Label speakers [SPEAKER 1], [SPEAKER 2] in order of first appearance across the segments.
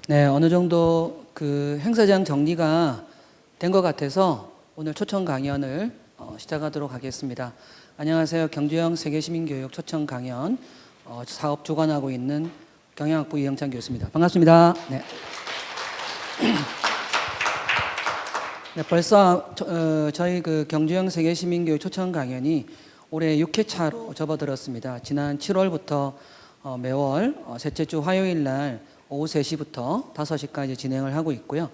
[SPEAKER 1] 네, 어느 정도 그 행사장 정리가 된 것 같아서 오늘 초청 강연을 시작하도록 하겠습니다. 안녕하세요. 경주형 세계시민교육 초청 강연 사업 주관하고 있는 경영학부 이영찬 교수입니다. 반갑습니다. 네. 네, 벌써 저희 그 경주형 세계시민교육 초청 강연이 올해 6회차로 접어들었습니다. 지난 7월부터 매월 셋째 주 화요일 날 오후 3시부터 5시까지 진행을 하고 있고요.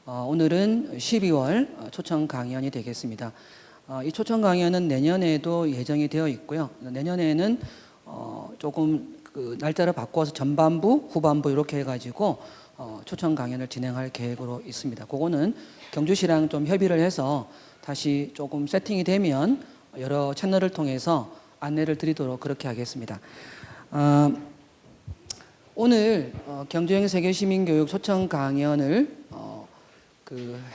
[SPEAKER 1] 오늘은 12월 초청 강연이 되겠습니다. 이 초청 강연은 내년에도 예정이 되어 있고요. 내년에는 조금 그 날짜를 바꿔서 전반부, 후반부 이렇게 해가지고 초청 강연을 진행할 계획으로 있습니다. 그거는 경주시랑 좀 협의를 해서 다시 조금 세팅이 되면 여러 채널을 통해서 안내를 드리도록 그렇게 하겠습니다. 오늘 경주형 세계시민교육 초청 강연을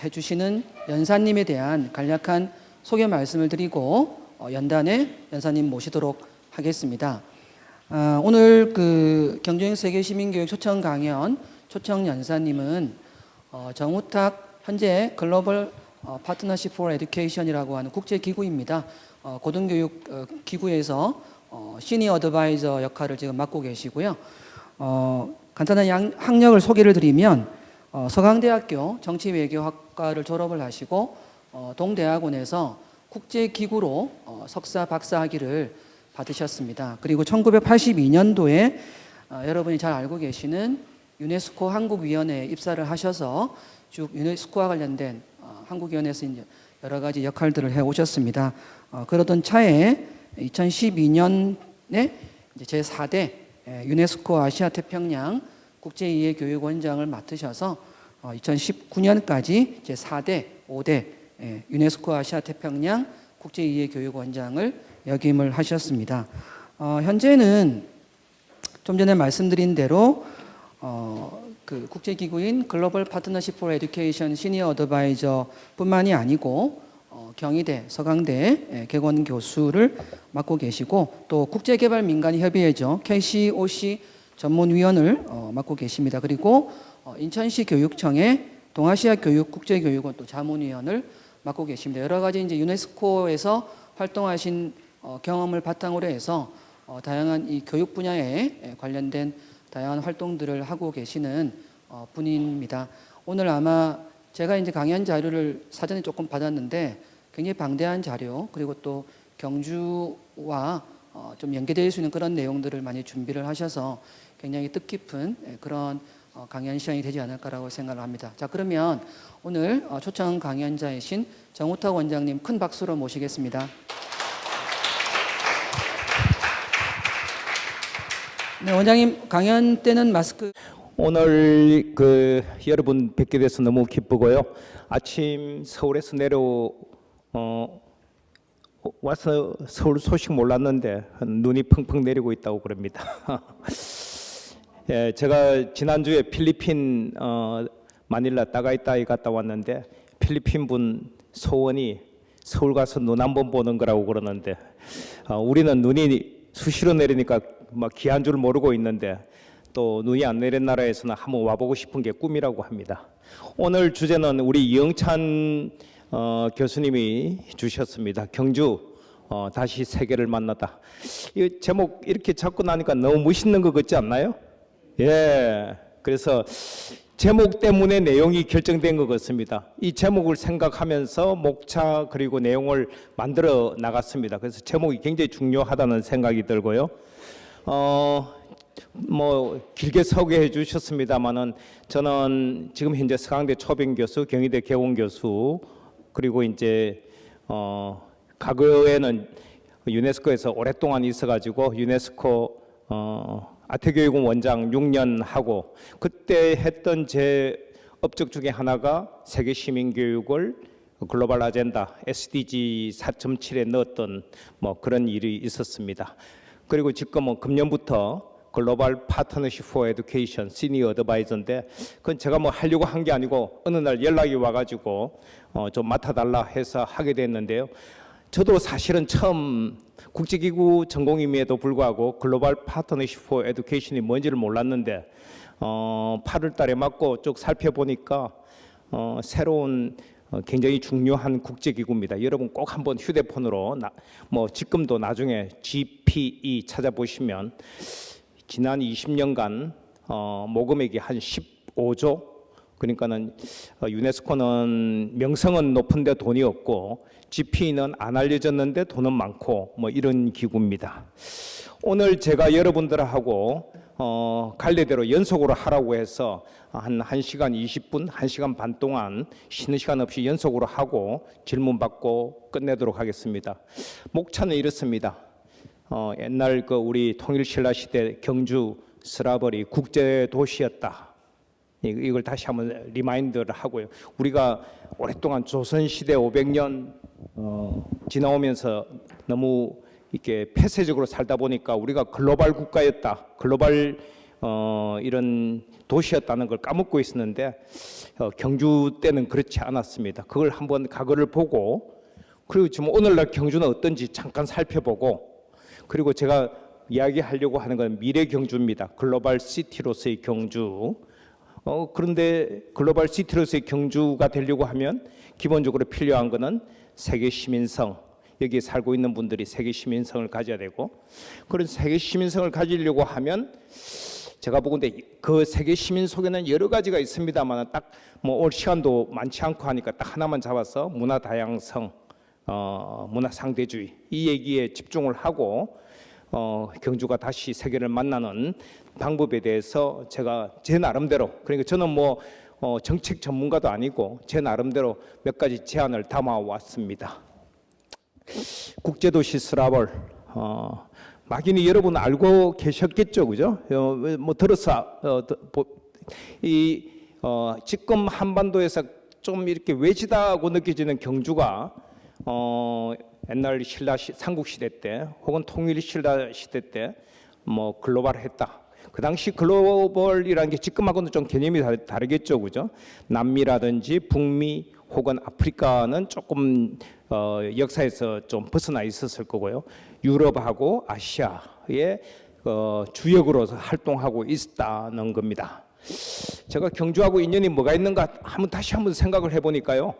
[SPEAKER 1] 해주시는 연사님에 대한 간략한 소개 말씀을 드리고 연단에 연사님 모시도록 하겠습니다. 오늘 그 경주형 세계시민교육 초청 강연 초청 연사님은 정우탁 현재 글로벌 파트너십 포 에듀케이션이라고 하는 국제기구입니다. 고등교육 기구에서 시니어 어드바이저 역할을 지금 맡고 계시고요. 간단한 학력을 소개를 드리면 서강대학교 정치외교학과를 졸업을 하시고 동대학원에서 국제기구로 석사 박사 학위를 받으셨습니다. 그리고 1982년도에 여러분이 잘 알고 계시는 유네스코 한국위원회에 입사를 하셔서 쭉 유네스코와 관련된 한국위원회에서 이제 여러 가지 역할들을 해 오셨습니다. 그러던 차에 2012년에 이제 제4대 유네스코 아시아 태평양 국제이해교육원장을 맡으셔서 2019년까지 제4대, 5대 유네스코 아시아 태평양 국제이해교육원장을 역임을 하셨습니다. 현재는 좀 전에 말씀드린 대로 그 국제기구인 글로벌 파트너십 포 에듀케이션 시니어 어드바이저 뿐만이 아니고 경희대, 서강대 개원 교수를 맡고 계시고 또 국제개발민간협의회죠. KCOC 전문위원을 맡고 계십니다. 그리고 인천시 교육청의 동아시아 교육 국제교육원 또 자문위원을 맡고 계십니다. 여러 가지 이제 유네스코에서 활동하신 경험을 바탕으로 해서 다양한 이 교육 분야에 관련된 다양한 활동들을 하고 계시는 분입니다. 오늘 아마 제가 이제 강연 자료를 사전에 조금 받았는데 굉장히 방대한 자료 그리고 또 경주와 좀 연계될 수 있는 그런 내용들을 많이 준비를 하셔서 굉장히 뜻깊은 그런 강연 시간이 되지 않을까라고 생각을 합니다. 자, 그러면 오늘 초청 강연자이신 정우탁 원장님 큰 박수로 모시겠습니다. 네, 원장님 강연 때는 마스크.
[SPEAKER 2] 오늘 여러분 뵙게 돼서 너무 기쁘고요. 아침 서울에서 와서 서울 소식 몰랐는데 눈이 펑펑 내리고 있다고 그럽니다. 예, 제가 지난주에 필리핀 마닐라 따가이따이 갔다 왔는데 필리핀 분 소원이 서울 가서 눈 한번 보는 거라고 그러는데 우리는 눈이 수시로 내리니까 막 귀한 줄 모르고 있는데 또 눈이 안 내린 나라에서는 한번 와보고 싶은 게 꿈이라고 합니다. 오늘 주제는 우리 이영찬 교수님이 주셨습니다. 경주 다시 세계를 만나다. 이 제목 이렇게 잡고 나니까 너무 멋있는 것 같지 않나요? 예. 그래서 제목 때문에 내용이 결정된 것 같습니다. 이 제목을 생각하면서 목차 그리고 내용을 만들어 나갔습니다. 그래서 제목이 굉장히 중요하다는 생각이 들고요. 길게 소개해 주셨습니다만은 저는 지금 현재 서강대 초빙 교수, 경희대 개원 교수 그리고 이제 과거에는 유네스코에서 오랫동안 있어가지고 유네스코 아태교육원 원장 6년 하고 그때 했던 제 업적 중에 하나가 세계 시민교육을 글로벌 아젠다 SDG 4.7에 넣었던 그런 일이 있었습니다. 그리고 지금은 금년부터 글로벌 파트너십 포 에듀케이션 시니어 어드바이저인데 그건 제가 하려고 한 게 아니고 어느 날 연락이 와가지고 좀 맡아달라 해서 하게 됐는데요. 저도 사실은 처음 국제기구 전공임에도 불구하고 글로벌 파트너십 포 에듀케이션이 뭔지를 몰랐는데 8월 달에 맞고 쭉 살펴보니까 새로운 굉장히 중요한 국제기구입니다. 여러분 꼭 한번 휴대폰으로 뭐 지금도 나중에 GPE 찾아보시면 지난 20년간 모금액이 한 15조, 그러니까는 유네스코는 명성은 높은데 돈이 없고 GPE는 안 알려졌는데 돈은 많고 뭐 이런 기구입니다. 오늘 제가 여러분들하고 갈래대로 연속으로 하라고 해서 한 1시간 20분, 1시간 반 동안 쉬는 시간 없이 연속으로 하고 질문 받고 끝내도록 하겠습니다. 목차는 이렇습니다. 옛날 그 우리 통일신라 시대 경주 스라벌이 국제 도시였다. 이걸 다시 한번 리마인드를 하고요. 우리가 오랫동안 조선 시대 500년 지나오면서 너무 이렇게 폐쇄적으로 살다 보니까 우리가 글로벌 국가였다, 글로벌 이런 도시였다는 걸 까먹고 있었는데 경주 때는 그렇지 않았습니다. 그걸 한번 과거를 보고, 그리고 지금 오늘날 경주는 어떤지 잠깐 살펴보고, 그리고 제가 이야기하려고 하는 건 미래 경주입니다. 글로벌 시티로서의 경주. 그런데 글로벌 시티로서의 경주가 되려고 하면 기본적으로 필요한 것은 세계 시민성, 여기에 살고 있는 분들이 세계 시민성을 가져야 되고, 그런 세계 시민성을 가지려고 하면 제가 보건대 그 세계 시민 속에는 여러 가지가 있습니다만 딱 뭐 올 시간도 많지 않고 하니까 딱 하나만 잡아서 문화 다양성, 문화 상대주의 이 얘기에 집중을 하고 경주가 다시 세계를 만나는 방법에 대해서 제가 제 나름대로, 그러니까 저는 뭐 정책 전문가도 아니고 제 나름대로 몇 가지 제안을 담아왔습니다. 국제도시 스라벌, 막연히 여러분 알고 계셨겠죠, 그죠? 뭐 들어서 지금 한반도에서 좀 이렇게 외지다고 느껴지는 경주가 옛날 삼국 시대 때 혹은 통일 신라 시대 때 뭐 글로벌했다. 그 당시 글로벌이라는 게 지금하고는 좀 개념이 다르겠죠, 그죠? 남미라든지 북미 혹은 아프리카는 조금 역사에서 좀 벗어나 있었을 거고요. 유럽하고 아시아의 주역으로서 활동하고 있다는 겁니다. 제가 경주하고 인연이 뭐가 있는가 다시 한번 생각을 해보니까요.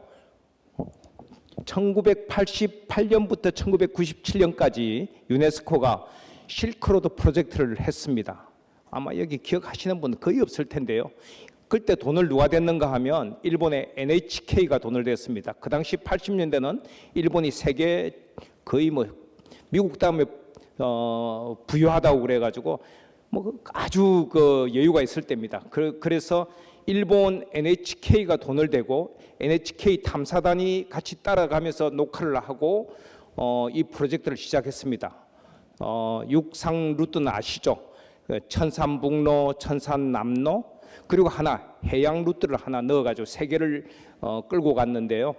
[SPEAKER 2] 1988년부터 1997년까지 유네스코가 실크로드 프로젝트를 했습니다. 아마 여기 기억하시는 분 거의 없을 텐데요. 그때 돈을 누가 댔는가 하면 일본의 NHK가 돈을 댔습니다. 그 당시 80년대는 일본이 세계 거의 뭐 미국 다음에 부유하다고 그래가지고 뭐 아주 그 여유가 있을 때입니다. 그래서 일본 NHK가 돈을 대고 NHK 탐사단이 같이 따라가면서 녹화를 하고 이 프로젝트를 시작했습니다. 육상 루트는 아시죠? 천산북로, 천산남로, 그리고 하나 해양 루트를 하나 넣어가지고 세계를 끌고 갔는데요.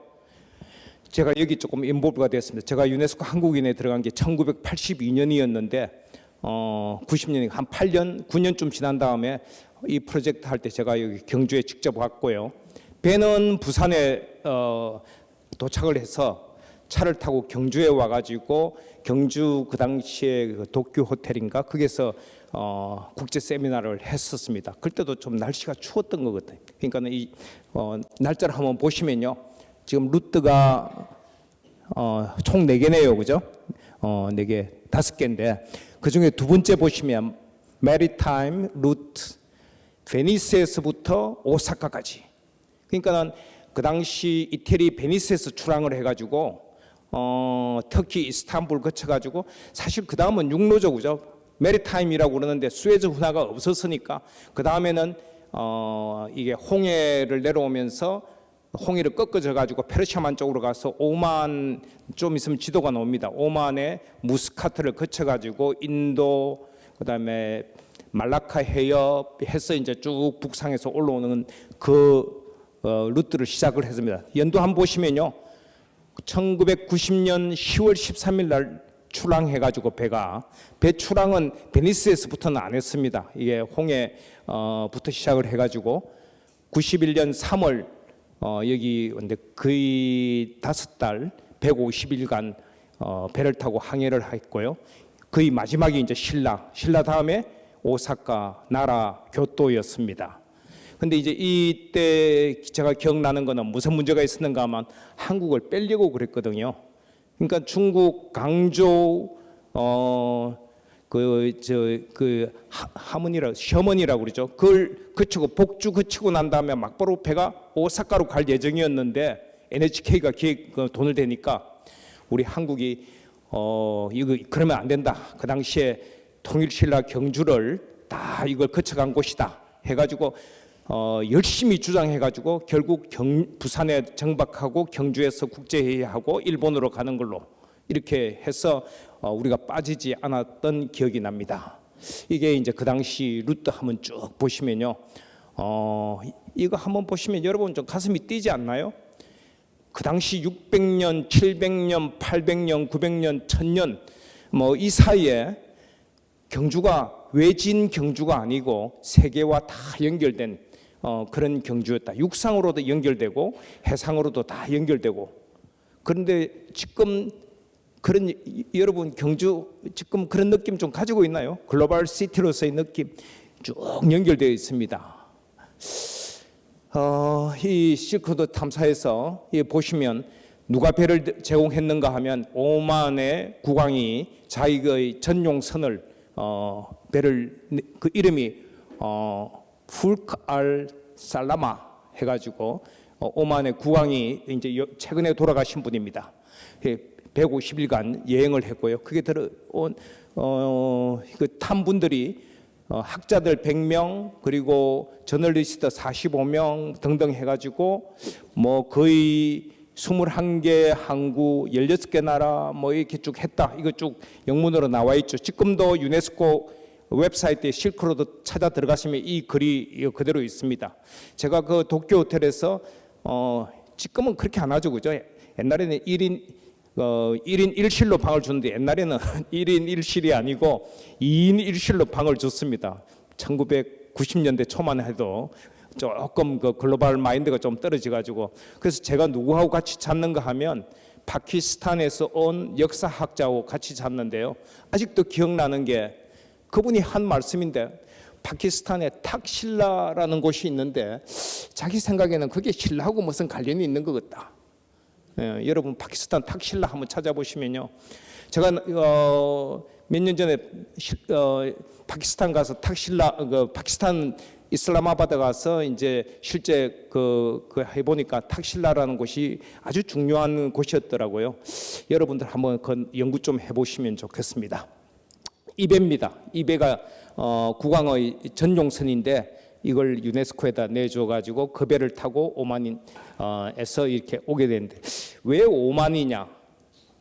[SPEAKER 2] 제가 여기 조금 인볼브가 됐습니다. 제가 유네스코 한국인에 들어간 게 1982년이었는데 90년이 한 8년, 9년쯤 지난 다음에 이 프로젝트 할 때 제가 여기 경주에 직접 왔고요. 배는 부산에 도착을 해서 차를 타고 경주에 와가지고 경주 그 당시에 그 도쿄 호텔인가 거기서 국제 세미나를 했었습니다. 그때도 좀 날씨가 추웠던 것 같아요. 그러니까 이 날짜를 한번 보시면요. 지금 루트가 총 4개네요, 그죠? 4개, 5개인데 그 중에 두 번째 보시면 메리타임 루트, 베니스에서부터 오사카까지. 그러니까는 그 당시 이태리 베니스에서 출항을 해가지고 터키 이스탄불 거쳐가지고 사실 그 다음은 육로죠, 그죠? 메리타임이라고 그러는데 수에즈 운하가 없었으니까 그 다음에는 이게 홍해를 내려오면서 홍해를 꺾어져 가지고 페르시아만 쪽으로 가서 오만, 좀 있으면 지도가 나옵니다. 오만의 무스카트를 거쳐 가지고 인도, 그다음에 말라카 해협 해서 이제 쭉 북상에서 올라오는 그 루트를 시작을 했습니다. 연도 한번 보시면요. 1990년 10월 13일 날 출항해가지고 배 출항은 베니스에서부터는 안 했습니다. 이게 홍해부터 시작을 해가지고 91년 3월 여기 근데 거의 5달 150일간 배를 타고 항해를 했고요. 거의 마지막이 이제 신라 다음에 오사카, 나라, 교토였습니다. 근데 이제 이때 제가 기억나는 거는 무슨 문제가 있었는가 하면 한국을 빼려고 그랬거든요. 그러니까 중국 강조 하모니라 셔먼이라고 그러죠. 그걸 그치고 복주 그치고 난 다음에 막바로 배가 오사카로 갈 예정이었는데 NHK가 돈을 대니까 우리 한국이 이거 그러면 안 된다. 그 당시에 통일신라 경주를 다 이걸 거쳐간 곳이다 해가지고 열심히 주장해가지고 결국 부산에 정박하고 경주에서 국제회의하고 일본으로 가는 걸로 이렇게 해서 우리가 빠지지 않았던 기억이 납니다. 이게 이제 그 당시 루트 한번 쭉 보시면요, 이거 한번 보시면 여러분 좀 가슴이 뛰지 않나요? 그 당시 600년, 700년, 800년, 900년, 1000년 뭐 이 사이에 경주가 외진 경주가 아니고 세계와 다 연결된 그런 경주였다. 육상으로도 연결되고 해상으로도 다 연결되고. 그런데 지금 여러분 경주 지금 그런 느낌 좀 가지고 있나요? 글로벌 시티로서의 느낌 쭉 연결되어 있습니다. 이 실크로드 탐사에서 보시면 누가 배를 제공했는가 하면 오만의 국왕이 자기의 전용선을 배를 그 이름이 풀크 알 살라마 해가지고 오만의 국왕이 이제 최근에 돌아가신 분입니다. 150일간 여행을 했고요. 그게 들어온 탄 분들이 학자들 100명 그리고 저널리스트 45명 등등 해가지고 뭐 거의 21개 항구 16개 나라 뭐 이렇게 쭉 했다. 이거 쭉 영문으로 나와 있죠. 지금도 유네스코 웹사이트에 실크로드 찾아 들어가시면 이 글이 그대로 있습니다. 제가 그 도쿄 호텔에서 지금은 그렇게 안 하죠, 그죠? 옛날에는 1인 1실로 방을 주는데 옛날에는 1인 1실이 아니고 2인 1실로 방을 줬습니다. 1990년대 초만 해도 조금 그 글로벌 마인드가 좀 떨어져가지고 그래서 제가 누구하고 같이 잤는가 하면 파키스탄에서 온 역사학자하고 같이 잤는데요. 아직도 기억나는 게 그분이 한 말씀인데 파키스탄에 탁실라라는 곳이 있는데 자기 생각에는 그게 신라하고 무슨 관련이 있는 것 같다. 여러분 파키스탄 탁실라 한번 찾아보시면요. 제가 몇 년 전에 파키스탄 가서 탁실라 파키스탄 이슬라마바드 가서 이제 실제 그 해보니까 탁실라라는 곳이 아주 중요한 곳이었더라고요. 여러분들 한번 그 연구 좀 해보시면 좋겠습니다. 이 배입니다. 이 배가 국왕의 전용선인데 이걸 유네스코에다 내줘가지고 그 배를 타고 오만에서 이렇게 오게 되는데 왜 오만이냐?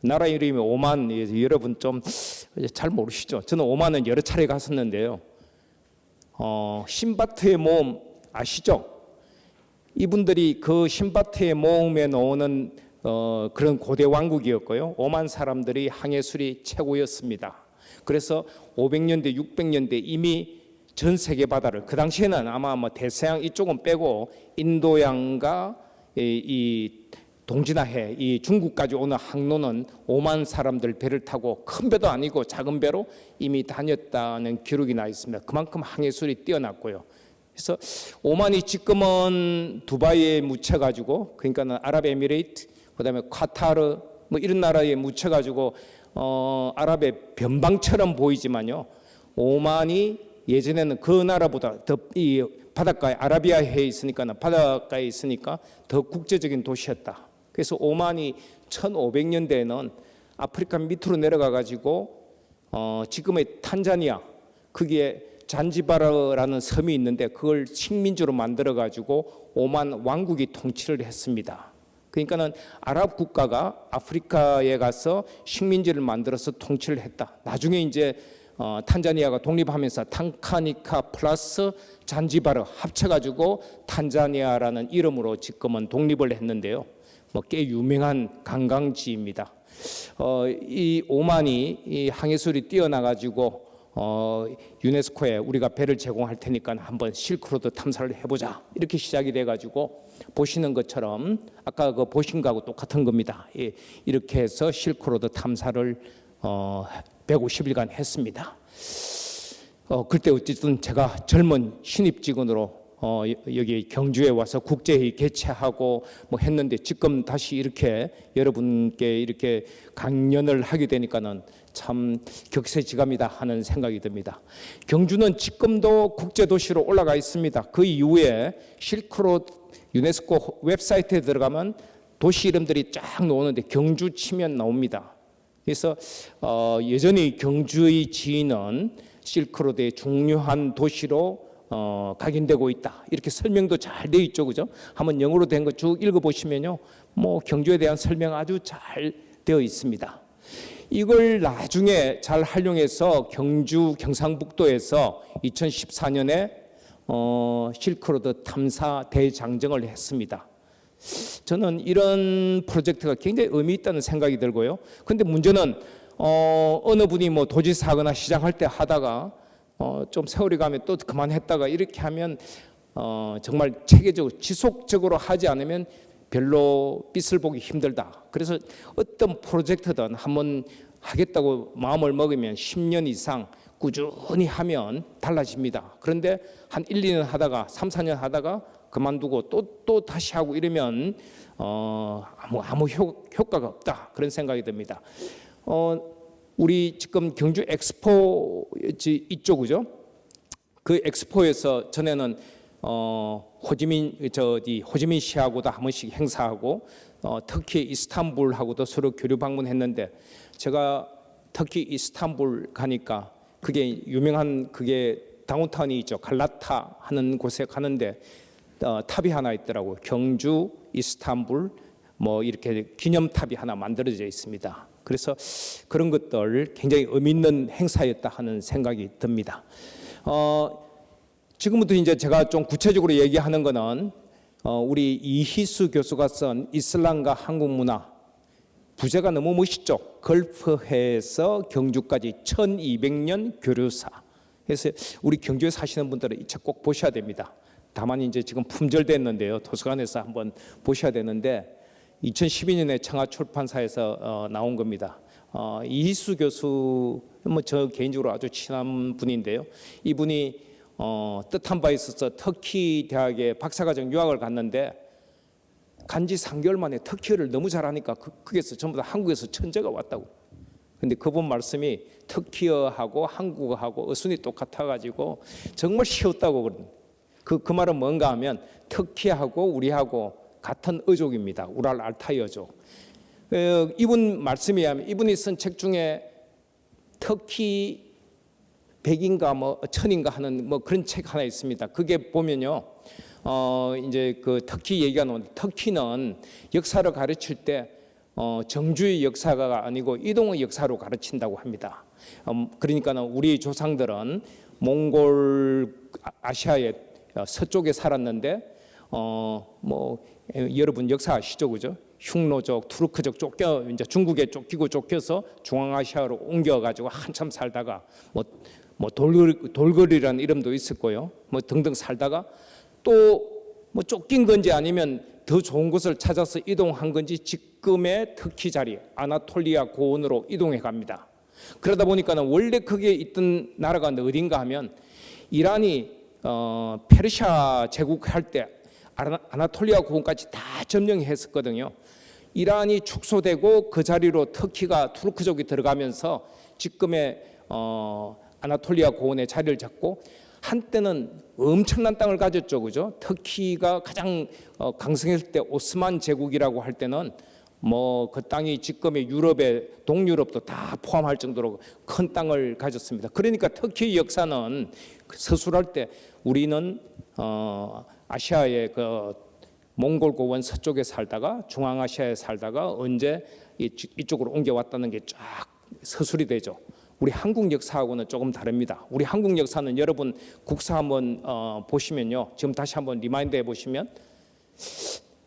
[SPEAKER 2] 나라 이름이 오만. 여러분 좀 잘 모르시죠? 저는 오만은 여러 차례 갔었는데요. 신바트의 모험 아시죠? 이분들이 그 신바트의 모험에 나오는 그런 고대 왕국이었고요. 오만 사람들이 항해술이 최고였습니다. 그래서 500년대, 600년대 이미 전 세계 바다를 그 당시에는 아마 뭐 대서양 이쪽은 빼고 인도양과 이 동진아해 이 중국까지 오는 항로는 5만 사람들 배를 타고 큰 배도 아니고 작은 배로 이미 다녔다는 기록이 나 있습니다. 그만큼 항해술이 뛰어났고요. 그래서 오만이 지금은 두바이에 묻혀가지고 그러니까는 아랍에미레이트 그다음에 카타르 뭐 이런 나라에 묻혀가지고 아랍의 변방처럼 보이지만요. 오만이 예전에는 그 나라보다 더 이 바닷가에 아라비아해에 있으니까 바닷가에 있으니까 더 국제적인 도시였다. 그래서 오만이 1500년대에는 아프리카 밑으로 내려가 가지고 지금의 탄자니아 거기에 잔지바르라는 섬이 있는데 그걸 식민지로 만들어 가지고 오만 왕국이 통치를 했습니다. 그러니까는 아랍 국가가 아프리카에 가서 식민지를 만들어서 통치를 했다. 나중에 이제 탄자니아가 독립하면서 탕카니카 플러스 잔지바르 합쳐가지고 탄자니아라는 이름으로 지금은 독립을 했는데요. 뭐 꽤 유명한 관광지입니다. 이 오만이 이 항해술이 뛰어나가지고 유네스코에 우리가 배를 제공할 테니까 한번 실크로드 탐사를 해보자 이렇게 시작이 돼가지고 보시는 것처럼 아까 그 보신 거하고 똑같은 겁니다. 이렇게 해서 실크로드 탐사를 150일간 했습니다. 그때 어쨌든 제가 젊은 신입 직원으로 여기 경주에 와서 국제회의 개최하고 뭐 했는데 지금 다시 이렇게 여러분께 이렇게 강연을 하게 되니까는 참 격세지감이다 하는 생각이 듭니다. 경주는 지금도 국제도시로 올라가 있습니다. 그 이후에 실크로드 유네스코 웹사이트에 들어가면 도시 이름들이 쫙 나오는데 경주 치면 나옵니다. 그래서 여전히 경주의 지위는 실크로드의 중요한 도시로 각인되고 있다. 이렇게 설명도 잘 되어 있죠, 그죠? 한번 영어로 된 거 쭉 읽어보시면요, 뭐 경주에 대한 설명 아주 잘 되어 있습니다. 이걸 나중에 잘 활용해서 경주 경상북도에서 2014년에 실크로드 탐사 대장정을 했습니다. 저는 이런 프로젝트가 굉장히 의미 있다는 생각이 들고요. 근데 문제는 어느 분이 뭐 도지사거나 시장할 때 하다가 좀 세월이 가면 또 그만했다가 이렇게 하면 정말 체계적으로 지속적으로 하지 않으면 별로 빛을 보기 힘들다. 그래서 어떤 프로젝트든 한번 하겠다고 마음을 먹으면 10년 이상 꾸준히 하면 달라집니다. 그런데 한 1, 2년 하다가 3, 4년 하다가 그만두고 또 다시 하고 이러면 아무 효과가 없다. 그런 생각이 듭니다. 우리 지금 경주 엑스포 있죠, 그죠? 그 엑스포에서 전에는 호지민 씨하고도 한 번씩 행사하고 터키 이스탄불하고도 서로 교류 방문했는데 제가 터키 이스탄불 가니까 그게 유명한 그게 다운타운이 있죠. 갈라타 하는 곳에 가는데 탑이 하나 있더라고요. 경주 이스탄불 뭐 이렇게 기념탑이 하나 만들어져 있습니다. 그래서 그런 것들 굉장히 의미 있는 행사였다 하는 생각이 듭니다. 지금부터 이제 제가 좀 구체적으로 얘기하는 거는 우리 이희수 교수가 쓴 이슬람과 한국 문화, 부제가 너무 멋있죠. 걸프해에서 경주까지 1200년 교류사. 그래서 우리 경주에 사시는 분들은 이 책 꼭 보셔야 됩니다. 다만 이제 지금 품절됐는데요. 도서관에서 한번 보셔야 되는데 2012년에 청아출판사에서 나온 겁니다. 이희수 교수, 뭐 저 개인적으로 아주 친한 분인데요. 이분이 뜻한 바 있어서 터키 대학에 박사과정 유학을 갔는데 간지 3개월 만에 터키어를 너무 잘하니까 거기서 전부 다 한국에서 천재가 왔다고. 근데 그분 말씀이 터키어하고 한국어하고 어순이 똑같아가지고 정말 쉬웠다고 그러는. 그 말은 뭔가 하면 터키하고 우리하고 같은 어족입니다. 우랄 알타이 어족. 이분 말씀에 의하면 이분이 쓴 책 중에 터키 100인가 뭐 1000인가 하는 뭐 그런 책 하나 있습니다. 그게 보면요, 이제 그 터키 얘기가 나오는데 터키는 역사를 가르칠 때 정주의 역사가 아니고 이동의 역사로 가르친다고 합니다. 그러니까는 우리 조상들은 몽골 아시아의 서쪽에 살았는데 뭐 여러분 역사 아시죠, 그죠? 흉노족, 투르크족 쫓겨 이제 중국에 쫓겨서 중앙아시아로 옮겨가지고 한참 살다가 뭐 돌거리라는 이름도 있었고요. 뭐 등등 살다가 또 뭐 쫓긴 건지 아니면 더 좋은 곳을 찾아서 이동한 건지 지금의 터키 자리 아나톨리아 고원으로 이동해 갑니다. 그러다 보니까는 원래 거기에 있던 나라가 어딘가 하면 이란이 페르시아 제국할 때 아나톨리아 고원까지 다 점령했었거든요. 이란이 축소되고 그 자리로 터키가 투르크족이 들어가면서 지금의 아나톨리아 고원의 자리를 잡고 한때는 엄청난 땅을 가졌죠, 그죠? 터키가 가장 강성했을 때 오스만 제국이라고 할 때는 뭐 그 땅이 지금의 유럽의 동유럽도 다 포함할 정도로 큰 땅을 가졌습니다. 그러니까 터키의 역사는 서술할 때 우리는 아시아의 그 몽골 고원 서쪽에 살다가 중앙아시아에 살다가 언제 이쪽으로 옮겨왔다는 게 쫙 서술이 되죠. 우리 한국 역사하고는 조금 다릅니다. 우리 한국 역사는 여러분 국사 한번 보시면요. 지금 다시 한번 리마인드 해보시면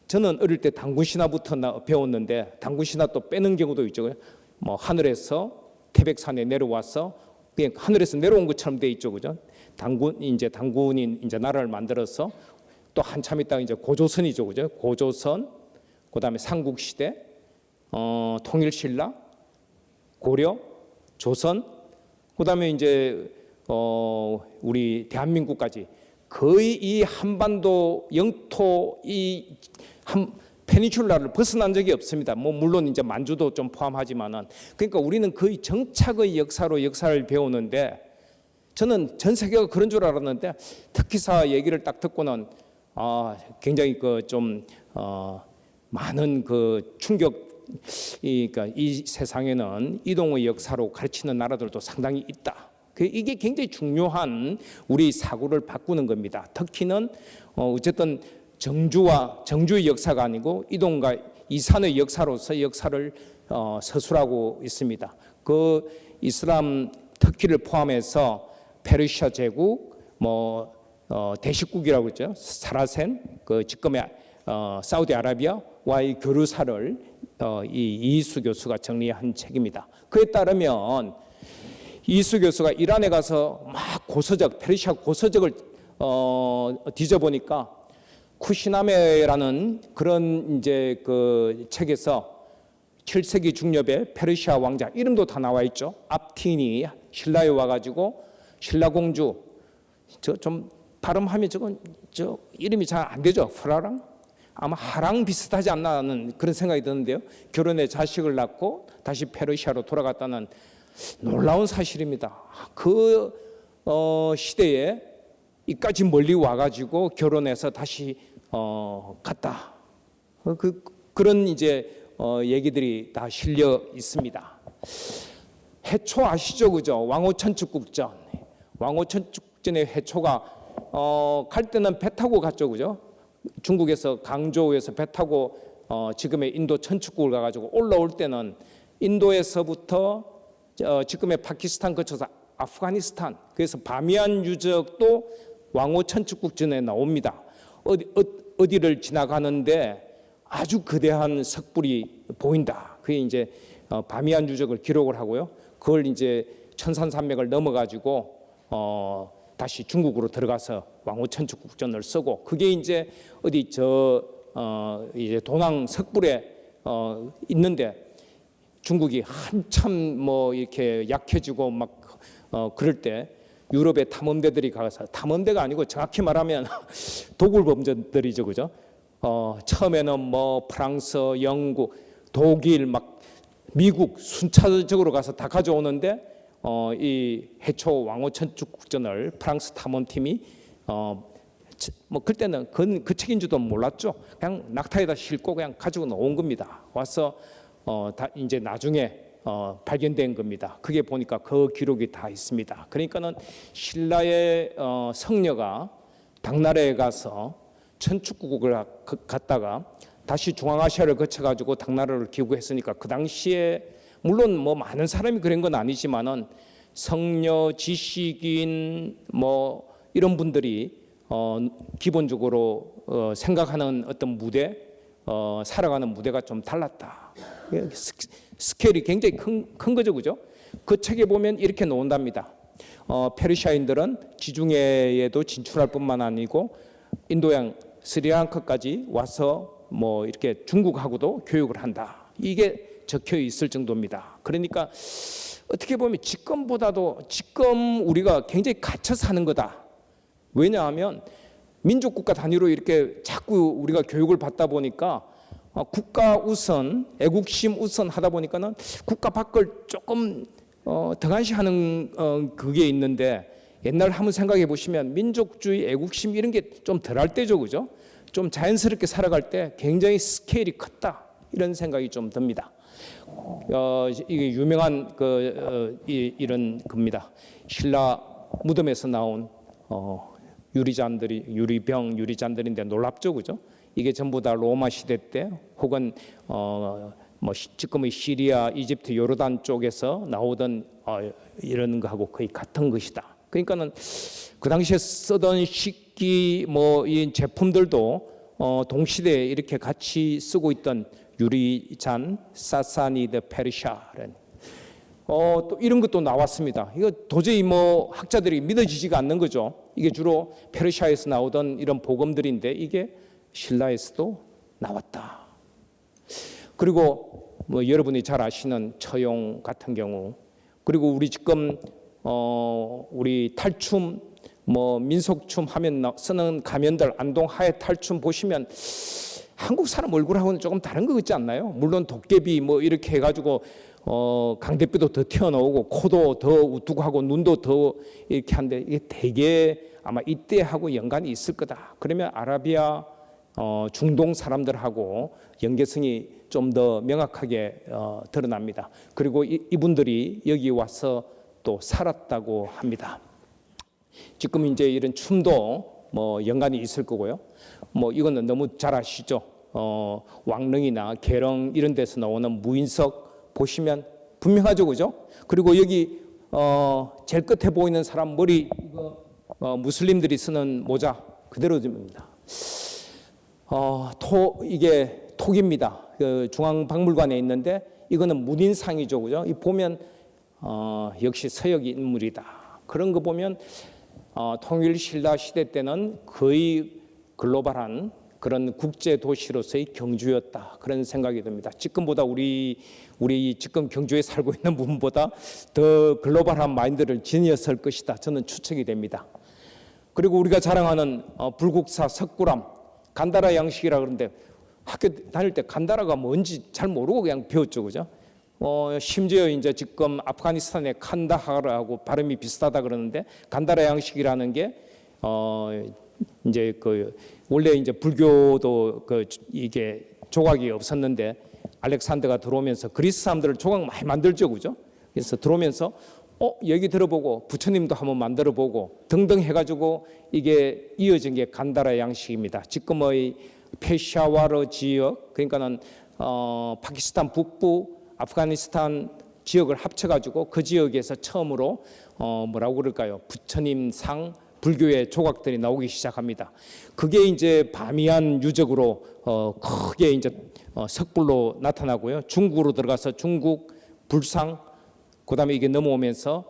[SPEAKER 2] 저는 어릴 때 당군신화부터 배웠는데 당군신화 또 빼는 경우도 있죠. 뭐 하늘에서 태백산에 내려와서 그냥 하늘에서 내려온 것처럼 돼 있죠, 그죠? 당군이 이제 나라를 만들어서 또 한참 있다가 이제 고조선이죠, 그죠? 고조선, 그다음에 삼국시대, 통일신라, 고려, 조선, 그다음에 이제 우리 대한민국까지 거의 이 한반도 영토 페니슐라를 벗어난 적이 없습니다. 뭐 물론 이제 만주도 좀 포함하지만은, 그러니까 우리는 거의 정착의 역사를 배우는데, 저는 전 세계가 그런 줄 알았는데 특기사 얘기를 딱 듣고는 굉장히 많은 그러니까 이 세상에는 이동의 역사로 가르치는 나라들도 상당히 있다. 이게 굉장히 중요한 우리 사고를 바꾸는 겁니다. 터키는 어쨌든 정주의 역사가 아니고 이동과 이산의 역사로서 역사를 서술하고 있습니다. 그 이슬람 터키를 포함해서 페르시아 제국, 대식국이라고 그러죠. 사라센, 그 지금의 사우디아라비아와의 교류사를 이 이희수 교수가 정리한 책입니다. 그에 따르면 이희수 교수가 이란에 가서 막 페르시아 고서적을 뒤져보니까 쿠시나메라는 그런 이제 그 책에서 7세기 중엽에 페르시아 왕자 이름도 다 나와 있죠. 압틴이 신라에 와가지고 신라 공주, 좀 발음하면 저 이름이 잘 안 되죠. 프라랑, 아마 하랑 비슷하지 않나 하는 그런 생각이 드는데요. 결혼해 자식을 낳고 다시 페르시아로 돌아갔다는 놀라운 사실입니다. 그 시대에 이까지 멀리 와가지고 결혼해서 다시 갔다. 그런 이제 얘기들이 다 실려 있습니다. 해초 아시죠, 그죠? 왕호천축국전. 왕호천축전의 해초가 갈 때는 배 타고 갔죠, 그죠? 중국에서 강조에서 배 타고 지금의 인도 천축국을 가가지고 올라올 때는 인도에서부터 지금의 파키스탄 거쳐서 아프가니스탄, 그래서 바미안 유적도 왕호천축국전에 나옵니다. 어디를 지나가는데 아주 거대한 석불이 보인다. 그게 이제 바미안 유적을 기록을 하고요. 그걸 이제 천산산맥을 넘어가지고 다시 중국으로 들어가서 왕호천축국전을 쓰고, 그게 이제 이제 도낭 석불에 있는데 중국이 한참 이렇게 약해지고 막 그럴 때 유럽의 탐험대들이 가서, 탐험대가 아니고 정확히 말하면 도굴 범죄들이죠, 그죠? 처음에는 프랑스, 영국, 독일, 막 미국 순차적으로 가서 다 가져오는데 이 해초 왕호천축국전을 프랑스 탐험팀이 그때는 그 책인 줄도 몰랐죠. 그냥 낙타에다 싣고 그냥 가지고 온 겁니다. 와서 다 이제 나중에 발견된 겁니다. 그게 보니까 그 기록이 다 있습니다. 그러니까는 신라의 성녀가 당나라에 가서 천축국을 갔다가 다시 중앙아시아를 거쳐가지고 당나라를 기구했으니까, 그 당시에 물론 많은 사람이 그런 건 아니지만은 성녀, 지식인 이런 분들이 기본적으로 생각하는 어떤 무대, 살아가는 무대가 좀 달랐다. 스케일이 굉장히 큰 거죠, 그죠? 그 책에 보면 이렇게 나온답니다. 페르시아인들은 지중해에도 진출할 뿐만 아니고 인도양 스리랑카까지 와서 이렇게 중국하고도 교육을 한다. 이게 적혀 있을 정도입니다. 그러니까 어떻게 보면 지금 우리가 굉장히 갇혀 사는 거다. 왜냐하면 민족 국가 단위로 이렇게 자꾸 우리가 교육을 받다 보니까 국가 우선, 애국심 우선 하다 보니까는 국가 밖을 조금 등한시하는 그게 있는데, 옛날 한번 생각해 보시면 민족주의, 애국심 이런 게 좀 덜할 때죠, 그죠? 좀 자연스럽게 살아갈 때 굉장히 스케일이 컸다, 이런 생각이 좀 듭니다. 이게 유명한 이런 겁니다. 신라 무덤에서 나온 유리잔들인데 놀랍죠, 그죠? 이게 전부 다 로마 시대 때 혹은 지금의 시리아, 이집트, 요르단 쪽에서 나오던 이런 거하고 거의 같은 것이다. 그러니까는 그 당시에 쓰던 식기 이 제품들도 동시대에 이렇게 같이 쓰고 있던 유리잔, 사사니드 페르시아라는 또 이런 것도 나왔습니다. 이거 도저히 학자들이 믿어지지가 않는 거죠. 이게 주로 페르시아에서 나오던 이런 복음들인데 이게 신라에서도 나왔다. 그리고 여러분이 잘 아시는 처용 같은 경우, 그리고 우리 지금 우리 탈춤, 뭐 민속춤 하면 쓰는 가면들, 안동 하회 탈춤 보시면 한국 사람 얼굴하고는 조금 다른 거 같지 않나요? 물론 도깨비 뭐 이렇게 해가지고 강대뼈도 더 튀어나오고 코도 더 우뚝 하고 눈도 더 이렇게 한데 이게 되게 아마 이때하고 연관이 있을 거다. 그러면 아라비아 중동 사람들하고 연계성이 좀 더 명확하게 드러납니다. 그리고 이분들이 여기 와서 또 살았다고 합니다. 지금 이제 이런 춤도 뭐 연관이 있을 거고요. 뭐 이거는 너무 잘 아시죠? 왕릉이나 계령 이런 데서 나오는 무인석 보시면 분명하죠, 그죠? 그리고 여기 제일 끝에 보이는 사람 머리 이거 무슬림들이 쓰는 모자 그대로입니다. 이게 톡입니다. 그 중앙박물관에 있는데 이거는 문인상이죠, 그죠? 이 보면 역시 서역 인물이다. 그런 거 보면 통일 신라 시대 때는 거의 글로벌한 그런 국제 도시로서의 경주였다. 그런 생각이 듭니다. 지금보다 우리 지금 경주에 살고 있는 분보다 더 글로벌한 마인드를 지녔을 것이다. 저는 추측이 됩니다. 그리고 우리가 자랑하는 불국사 석굴암 간다라 양식이라 그러는데 학교 다닐 때 간다라가 뭔지 잘 모르고 그냥 배웠죠, 그죠? 심지어 이제 지금 아프가니스탄의 칸다하르하고 발음이 비슷하다 그러는데 간다라 양식이라는 게 이제 그 원래 이제 불교도 이게 조각이 없었는데 알렉산더가 들어오면서 그리스 사람들을 조각 많이 만들죠, 그죠? 그래서 들어오면서 여기 들어보고 부처님도 한번 만들어보고 등등 해가지고 이게 이어진 게 간다라 양식입니다. 지금의 페샤와르 지역 그러니까는 파키스탄 북부 아프가니스탄 지역을 합쳐가지고 그 지역에서 처음으로 뭐라고 그럴까요? 부처님상 불교의 조각들이 나오기 시작합니다. 그게 이제 바미안 유적으로 크게 이제 석불로 나타나고요. 중국으로 들어가서 중국 불상 그다음에 이게 넘어오면서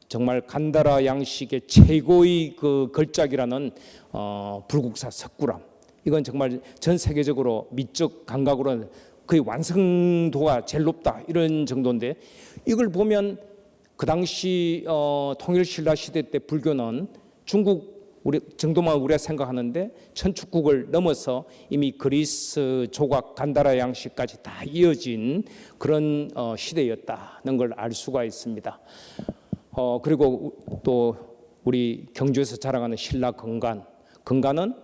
[SPEAKER 2] 정말 간다라 양식의 최고의 그 걸작이라는 불국사 석굴암. 이건 정말 전 세계적으로 미적 감각으로는 거의 완성도가 제일 높다 이런 정도인데 이걸 보면 그 당시 통일 신라 시대 때 불교는 중국 우리 정도만 우리가 생각하는데 천축국을 넘어서 이미 그리스 조각 간다라 양식까지 다 이어진 그런 시대였다는 걸 알 수가 있습니다. 그리고 또 우리 경주에서 자랑하는 신라 건간은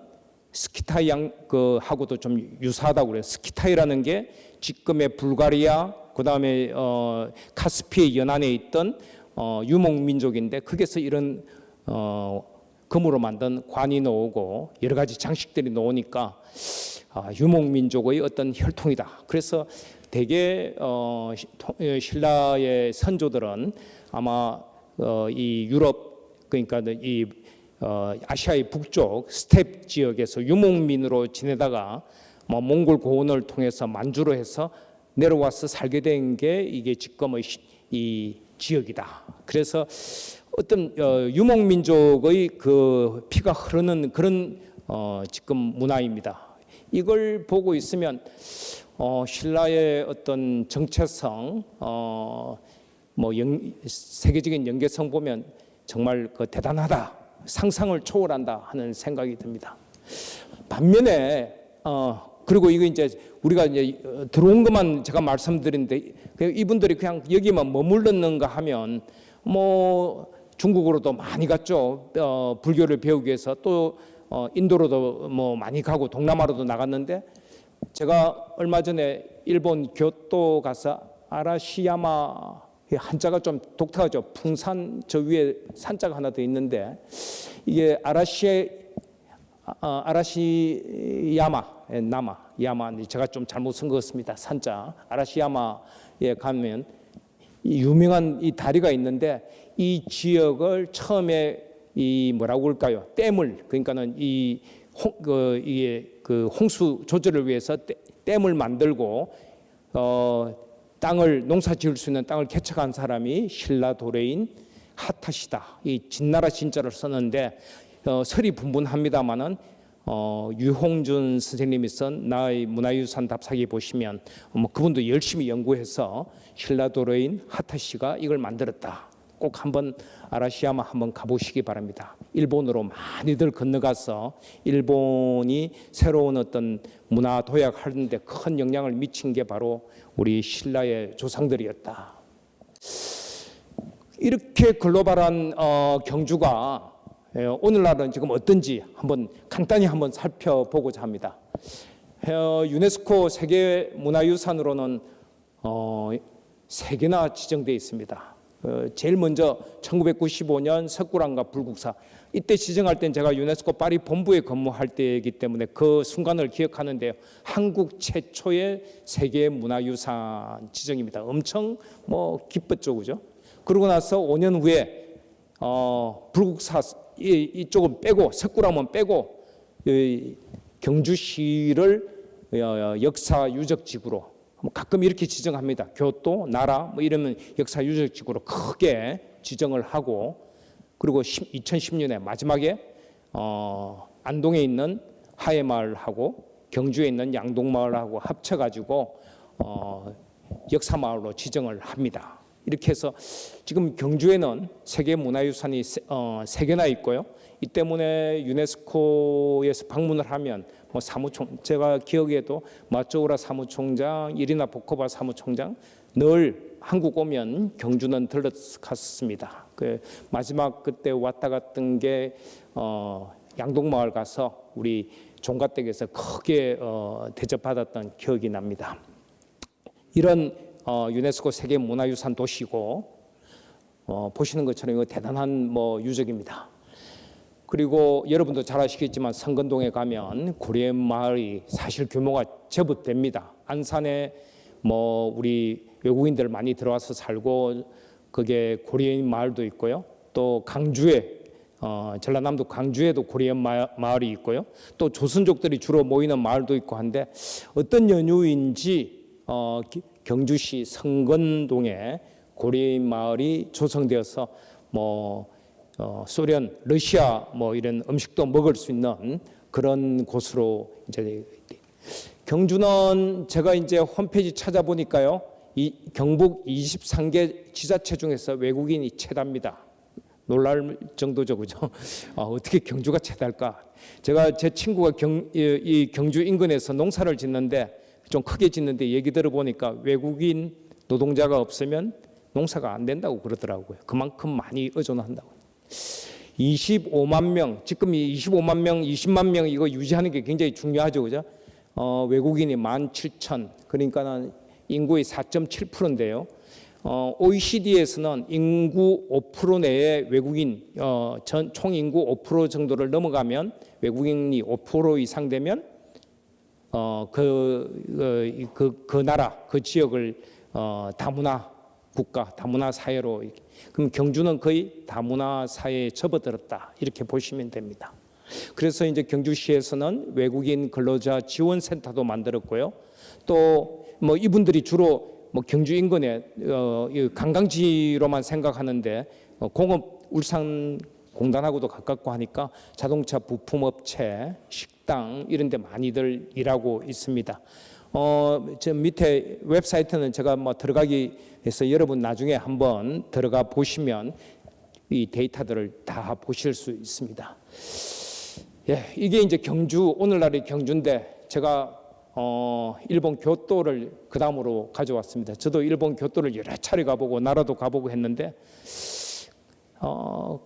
[SPEAKER 2] 스키타이 하고도 좀 유사하다고 그래요. 스키타이라는 게 지금의 불가리아 그다음에 카스피의 연안에 있던 유목 민족인데 거기서 이런 금으로 만든 관이 나오고 여러 가지 장식들이 나오니까 유목 민족의 어떤 혈통이다. 그래서 대개 신라의 선조들은 아마 이 유럽 그러니까 이 아시아의 북쪽 스텝 지역에서 유목민으로 지내다가 뭐 몽골 고원을 통해서 만주로 해서 내려와서 살게 된 게 이게 지금의 이 지역이다. 그래서 어떤 유목민족의 그 피가 흐르는 그런 지금 문화입니다. 이걸 보고 있으면 신라의 어떤 정체성, 세계적인 연계성 보면 정말 대단하다, 상상을 초월한다 하는 생각이 듭니다. 반면에 그리고 이거 이제 우리가 이제 들어온 것만 제가 말씀드리는데 이분들이 그냥 여기만 머물렀는가 하면 뭐 중국으로도 많이 갔죠. 불교를 배우기 위해서 또 인도로도 뭐 많이 가고 동남아로도 나갔는데 제가 얼마 전에 일본 교토 가서 아라시야마 한자가 좀 독특하죠. 풍산 저 위에 산자가 하나 더 있는데 이게 아라시야마 야마 제가 좀 잘못 쓴 것 같습니다. 산자 아라시야마에 가면 유명한 이 다리가 있는데 이 지역을 처음에 이 뭐라고 할까요? 댐을 그러니까는 이게 그 홍수 조절을 위해서 댐을 만들고 땅을 농사 지을 수 있는 땅을 개척한 사람이 신라 도래인 하타시다. 이 진나라 진자를 썼는데 설이 분분합니다만은 유홍준 선생님이 쓴 나의 문화유산 답사기 보시면 그분도 열심히 연구해서 신라 도래인 하타시가 이걸 만들었다. 꼭 한번 아라시야마 한번 가보시기 바랍니다. 일본으로 많이들 건너가서 일본이 새로운 어떤 문화 도약하는데 큰 영향을 미친 게 바로 우리 신라의 조상들이었다. 이렇게 글로벌한 경주가 오늘날은 지금 어떤지 한번 간단히 한번 살펴보고자 합니다. 유네스코 세계문화유산으로는 3개나 지정되어 있습니다. 제일 먼저 1995년 석굴암과 불국사, 이때 지정할 땐 제가 유네스코 파리 본부에 근무할 때이기 때문에 그 순간을 기억하는데요. 한국 최초의 세계문화유산 지정입니다. 엄청 기뻤죠, 그죠? 그러고 나서 5년 후에 불국사 이쪽은 빼고 석굴암은 빼고 경주시를 역사 유적지구로 가끔 이렇게 지정합니다. 교토, 나라 이러면 역사 유적지구로 크게 지정을 하고, 그리고 2010년에 마지막에 안동에 있는 하회마을하고 경주에 있는 양동마을하고 합쳐가지고 역사마을로 지정을 합니다. 이렇게 해서 지금 경주에는 세계문화유산이 3개나 있고요. 이 때문에 유네스코에서 방문을 하면 사무총, 제가 기억에도 마쪼우라 사무총장, 이리나 보코바 사무총장 늘 한국 오면 경주는 들렀었습니다. 그 마지막 그때 왔다 갔던 게 양동마을 가서 우리 종가댁에서 크게 대접받았던 기억이 납니다. 이런 유네스코 세계문화유산 도시고 보시는 것처럼 이거 대단한 유적입니다. 그리고 여러분도 잘 아시겠지만 성건동에 가면 고리엔 마을이 사실 규모가 제법 됩니다. 안산에 우리 외국인들 많이 들어와서 살고 그게 고리엔 마을도 있고요. 또 강주에 전라남도 강주에도 고리엔 마을이 있고요. 또 조선족들이 주로 모이는 마을도 있고 한데 어떤 연유인지 경주시 성건동에 고리엔 마을이 조성되어서 소련, 러시아 이런 음식도 먹을 수 있는 그런 곳으로 이제 경주는 제가 이제 홈페이지 찾아보니까요, 이 경북 23개 지자체 중에서 외국인이 최다입니다. 놀랄 정도죠, 그죠? 어떻게 경주가 최다일까? 제가 제 친구가 이 경주 인근에서 농사를 짓는데 좀 크게 짓는데 얘기 들어보니까 외국인 노동자가 없으면 농사가 안 된다고 그러더라고요. 그만큼 많이 의존한다고. 25만 명, 지금 이 25만 명, 20만 명 이거 유지하는 게 굉장히 중요하죠, 그죠? 외국인이 17,000, 그러니까는 인구의 4.7%인데요. OECD에서는 인구 5% 내에 외국인, 총 인구 5% 정도를 넘어가면 외국인이 5% 이상 되면 그 나라, 그 지역을 다문화 국가, 다문화 사회로, 그럼 경주는 거의 다문화 사회에 접어들었다 이렇게 보시면 됩니다. 그래서 이제 경주시에서는 외국인 근로자 지원센터도 만들었고요. 또 이분들이 주로 경주 인근에 관광지로만 생각하는데 공업 울산 공단하고도 가깝고 하니까 자동차 부품업체, 식당 이런 데 많이들 일하고 있습니다. 저 밑에 웹사이트는 제가 들어가기 해서 여러분 나중에 한번 들어가 보시면 이 데이터들을 다 보실 수 있습니다. 예, 이게 이제 경주, 오늘날의 경주인데 제가 일본 교토를 그 다음으로 가져왔습니다. 저도 일본 교토를 여러 차례 가보고 나라도 가보고 했는데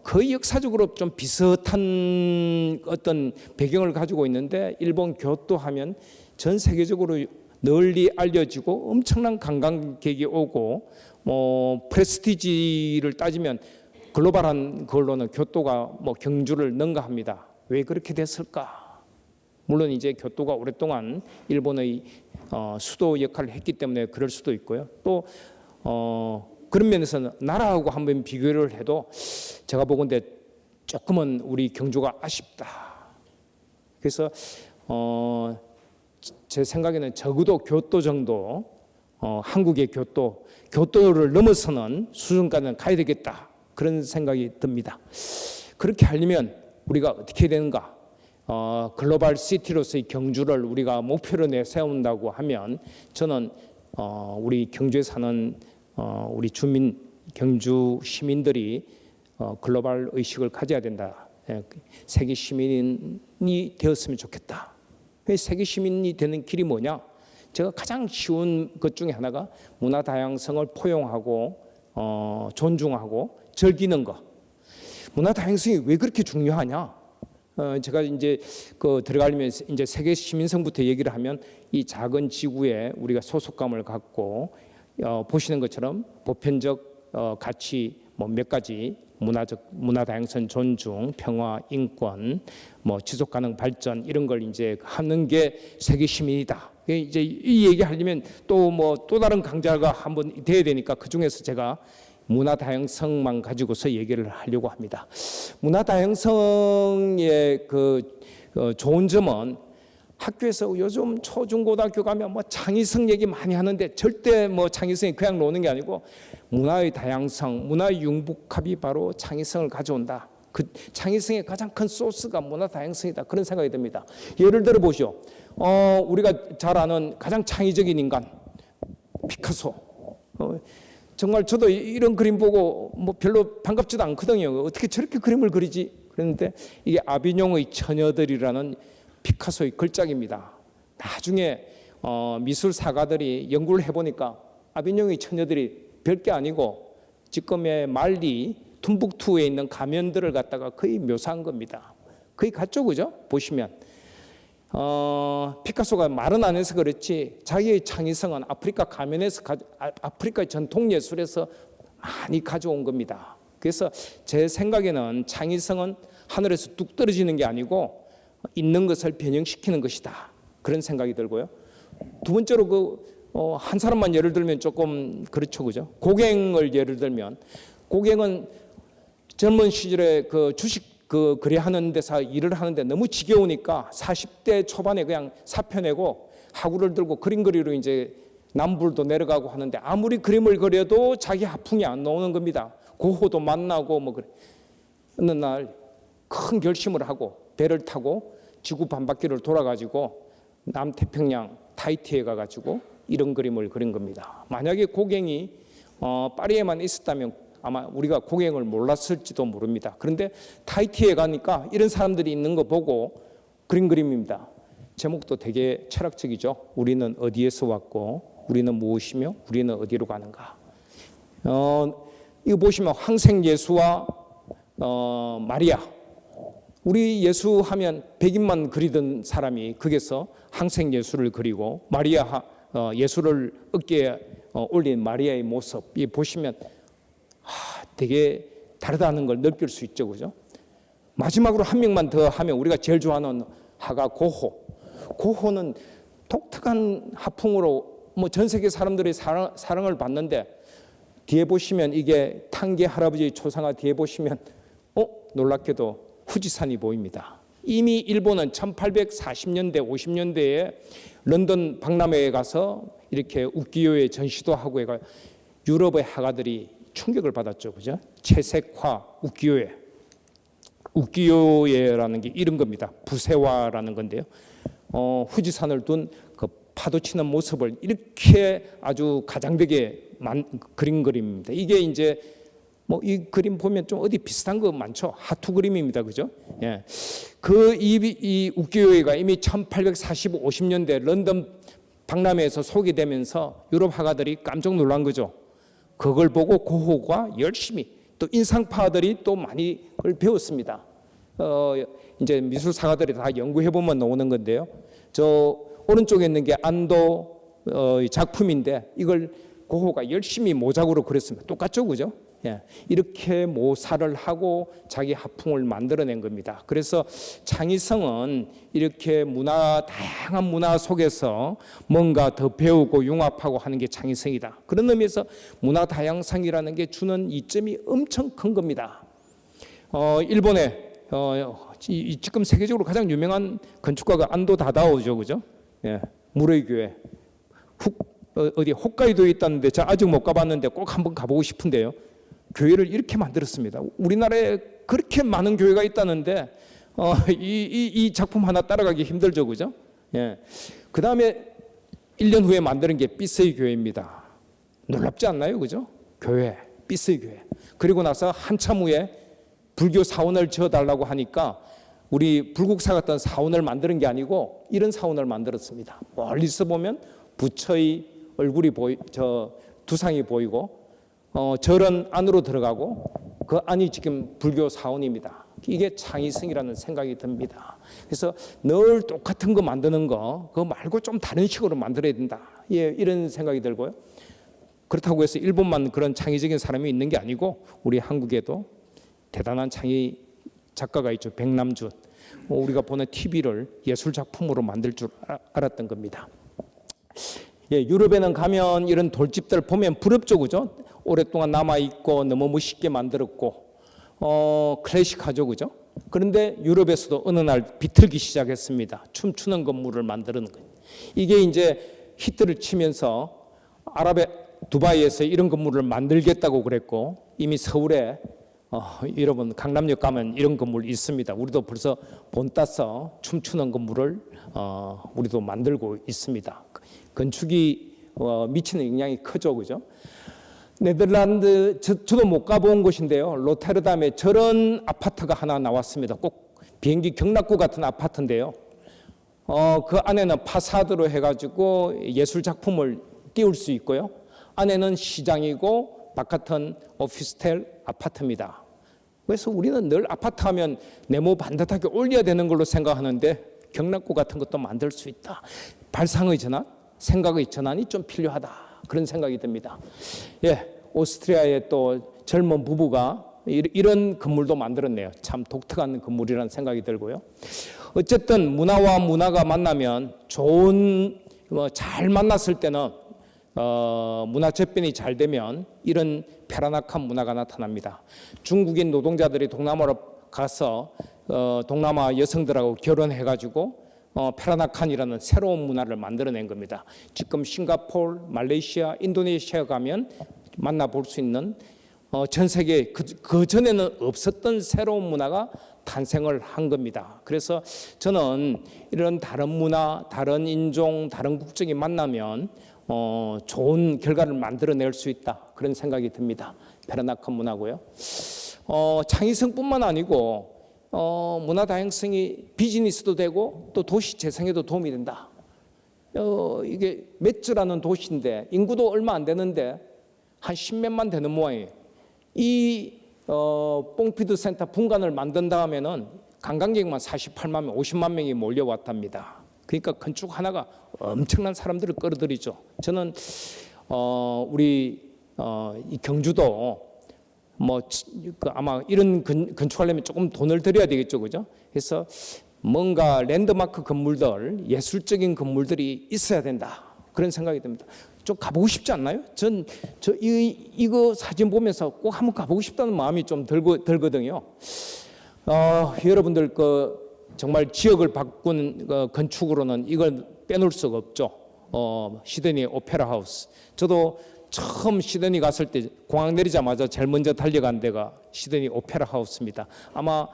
[SPEAKER 2] 거의 역사적으로 좀 비슷한 어떤 배경을 가지고 있는데 일본 교토 하면 전 세계적으로 널리 알려지고 엄청난 관광객이 오고 프레스티지를 따지면 글로벌한 걸로는 교토가 경주를 능가합니다. 왜 그렇게 됐을까? 물론 이제 교토가 오랫동안 일본의 수도 역할을 했기 때문에 그럴 수도 있고요. 또 그런 면에서는 나라하고 한번 비교를 해도 제가 보건대 조금은 우리 경주가 아쉽다. 그래서 제 생각에는 적어도 교토 정도, 한국의 교토를 넘어서는 수준까지는 가야 되겠다. 그런 생각이 듭니다. 그렇게 하려면 우리가 어떻게 되는가? 글로벌 시티로서의 경주를 우리가 목표로 내세운다고 하면 저는 우리 경주에 사는 우리 주민 경주 시민들이 글로벌 의식을 가져야 된다. 세계 시민이 되었으면 좋겠다. 세계 시민이 되는 길이 뭐냐? 제가 가장 쉬운 것 중에 하나가 문화 다양성을 포용하고 존중하고 즐기는 것. 문화 다양성이 왜 그렇게 중요하냐? 제가 이제 들어가려면 이제 세계 시민성부터 얘기를 하면 이 작은 지구에 우리가 소속감을 갖고 보시는 것처럼 보편적 가치 뭐 몇 가지 문화 다양성 존중, 평화, 인권, 뭐 지속 가능 발전 이런 걸 이제 하는 게 세계 시민이다. 이제 이 얘기 하려면 또 다른 강좌가 한번 돼야 되니까 그 중에서 제가 문화 다양성만 가지고서 얘기를 하려고 합니다. 문화 다양성의 좋은 점은 학교에서 요즘 초중고등학교 가면 뭐 창의성 얘기 많이 하는데 절대 뭐 창의성이 그냥 노는 게 아니고 문화의 다양성, 문화의 융복합이 바로 창의성을 가져온다. 그 창의성의 가장 큰 소스가 문화 다양성이다. 그런 생각이 듭니다. 예를 들어 보시오. 우리가 잘 아는 가장 창의적인 인간 피카소. 정말 저도 이런 그림 보고 뭐 별로 반갑지도 않거든요. 어떻게 저렇게 그림을 그리지? 그런데 이게 아비뇽의 처녀들이라는 피카소의 걸작입니다. 나중에 미술 사가들이 연구를 해보니까 아비뇽의 처녀들이 별게 아니고 지금의 말리 툼북투에 있는 가면들을 갖다가 거의 묘사한 겁니다. 거의 같죠, 그죠? 보시면 피카소가 말은 안 해서 그렇지 자기의 창의성은 아프리카 가면에서 아프리카 전통 예술에서 많이 가져온 겁니다. 그래서 제 생각에는 창의성은 하늘에서 뚝 떨어지는 게 아니고 있는 것을 변형시키는 것이다. 그런 생각이 들고요. 두 번째로 한 사람만 예를 들면 조금 그렇죠, 그죠? 고갱을 예를 들면 고갱은 젊은 시절에 주식 거래하는 데서 일을 하는데 너무 지겨우니까 40대 초반에 그냥 사표 내고 하구를 들고 그림 그리러 이제 남불도 내려가고 하는데 아무리 그림을 그려도 자기 하풍이 안 나오는 겁니다. 고호도 만나고 뭐 그래. 어느 날 큰 결심을 하고 배를 타고 지구 반바퀴를 돌아가지고 남태평양 타히티에 가가지고 이런 그림을 그린 겁니다. 만약에 고갱이 파리에만 있었다면 아마 우리가 고갱을 몰랐을지도 모릅니다. 그런데 타히티에 가니까 이런 사람들이 있는 거 보고 그린 그림입니다. 제목도 되게 철학적이죠. 우리는 어디에서 왔고 우리는 무엇이며 우리는 어디로 가는가. 이거 보시면 황생예수와 마리아. 우리 예수 하면 백인만 그리던 사람이 거기서 항생예수를 그리고 마리아 예수를 어깨에 올린 마리아의 모습 이 보시면 되게 다르다는 걸 느낄 수 있죠, 그죠? 마지막으로 한 명만 더 하면 우리가 제일 좋아하는 화가 고호. 고호는 독특한 하풍으로 뭐 전 세계 사람들의 사랑을 받는데 뒤에 보시면 이게 탕계 할아버지의 초상화 뒤에 보시면 놀랍게도 후지산이 보입니다. 이미 일본은 1840년대, 50년대에 런던 박람회에 가서 이렇게 우키요에 전시도 하고 해가 유럽의 화가들이 충격을 받았죠, 그죠? 채색화 우키요에, 우키요에라는 게 이런 겁니다. 부세화라는 건데요. 후지산을 둔 그 파도치는 모습을 이렇게 아주 가장되게 그린 그림입니다. 이게 이제 뭐 이 그림 보면 좀 어디 비슷한 거 많죠. 하투 그림입니다, 그죠? 예. 이 우키요에가 이미 1840, 50년대 런던 박람회에서 소개되면서 유럽 화가들이 깜짝 놀란 거죠. 그걸 보고 고호가 열심히 또 인상파들이 또 많이 그걸 배웠습니다. 이제 미술사가들이 다 연구해 보면 나오는 건데요. 저 오른쪽에 있는 게 안도 작품인데 이걸 고호가 열심히 모작으로 그렸습니다. 똑같죠, 그죠? 예, 이렇게 모사를 하고 자기 하풍을 만들어낸 겁니다. 그래서 창의성은 이렇게 다양한 문화 속에서 뭔가 더 배우고 융합하고 하는 게 창의성이다. 그런 의미에서 문화 다양성이라는 게 주는 이점이 엄청 큰 겁니다. 일본에 지금 세계적으로 가장 유명한 건축가가 안도 다다오죠, 그죠? 예, 물의 교회. 어디 홋카이도에 있다는데 저 아직 못 가봤는데 꼭 한번 가보고 싶은데요. 교회를 이렇게 만들었습니다. 우리나라에 그렇게 많은 교회가 있다는데 이 작품 하나 따라가기 힘들죠, 그죠? 예. 그 다음에 1년 후에 만드는 게 삐세이 교회입니다. 놀랍지 않나요, 그죠? 교회 삐스의 교회. 그리고 나서 한참 후에 불교 사원을 지어달라고 하니까 우리 불국사 같은 사원을 만드는 게 아니고 이런 사원을 만들었습니다. 멀리서 보면 부처의 얼굴이 두상이 보이고 절은 안으로 들어가고 그 안이 지금 불교 사원입니다. 이게 창의성이라는 생각이 듭니다. 그래서 늘 똑같은 거 만드는 거 그거 말고 좀 다른 식으로 만들어야 된다. 예, 이런 생각이 들고요. 그렇다고 해서 일본만 그런 창의적인 사람이 있는 게 아니고 우리 한국에도 대단한 창의 작가가 있죠. 백남준. 우리가 보는 TV를 예술 작품으로 만들 줄 알았던 겁니다. 예, 유럽에는 가면 이런 돌집들 보면 부럽죠, 그죠? 오랫동안 남아 있고 너무 멋있게 만들었고 클래식하죠, 그죠? 그런데 유럽에서도 어느 날 비틀기 시작했습니다. 춤추는 건물을 만드는 거예요. 이게 이제 히트를 치면서 아랍의 두바이에서 이런 건물을 만들겠다고 그랬고 이미 서울에 여러분 강남역 가면 이런 건물 있습니다. 우리도 벌써 본 따서 춤추는 건물을 우리도 만들고 있습니다. 건축이 미치는 영향이 크죠, 그죠? 네덜란드 저도 못 가본 곳인데요. 로테르담에 저런 아파트가 하나 나왔습니다. 꼭 비행기 경락구 같은 아파트인데요. 그 안에는 파사드로 해가지고 예술 작품을 띄울 수 있고요. 안에는 시장이고 바깥은 오피스텔 아파트입니다. 그래서 우리는 늘 아파트 하면 네모 반듯하게 올려야 되는 걸로 생각하는데 경락구 같은 것도 만들 수 있다. 발상의 전환, 생각의 전환이 좀 필요하다. 그런 생각이 듭니다. 예, 오스트리아의 또 젊은 부부가 이런 건물도 만들었네요. 참 독특한 건물이라는 생각이 들고요. 어쨌든 문화와 문화가 만나면 잘 만났을 때는 문화 접변이 잘 되면 이런 페라낙한 문화가 나타납니다. 중국인 노동자들이 동남아로 가서 동남아 여성들하고 결혼해가지고 페라나칸이라는 새로운 문화를 만들어낸 겁니다. 지금 싱가포르, 말레이시아, 인도네시아 가면 만나볼 수 있는 전 세계 그 전에는 없었던 새로운 문화가 탄생을 한 겁니다. 그래서 저는 이런 다른 문화, 다른 인종, 다른 국적이 만나면 좋은 결과를 만들어낼 수 있다. 그런 생각이 듭니다. 페라나칸 문화고요. 창의성뿐만 아니고 문화 다양성이 비즈니스도 되고 또 도시 재생에도 도움이 된다. 이게 메츠라는 도시인데 인구도 얼마 안 되는데 한 10몇만 되는 모양이에요. 이 뽕피드 센터 분관을 만든 다음에는 관광객만 48만 명, 50만 명이 몰려왔답니다. 그러니까 건축 하나가 엄청난 사람들을 끌어들이죠. 저는 우리 이 경주도 아마 이런 건축하려면 조금 돈을 들여야 되겠죠, 그죠? 그래서 뭔가 랜드마크 건물들, 예술적인 건물들이 있어야 된다. 그런 생각이 듭니다. 좀 가보고 싶지 않나요? 이거 사진 보면서 꼭 한번 가보고 싶다는 마음이 좀 들거든요. 여러분들 정말 지역을 바꾼 건축으로는 이걸 빼놓을 수가 없죠. 시드니 오페라 하우스. 저도 처음 시드니 갔을 때 공항 내리자마자 제일 먼저 달려간 데가 시드니 오페라 하우스입니다. 아마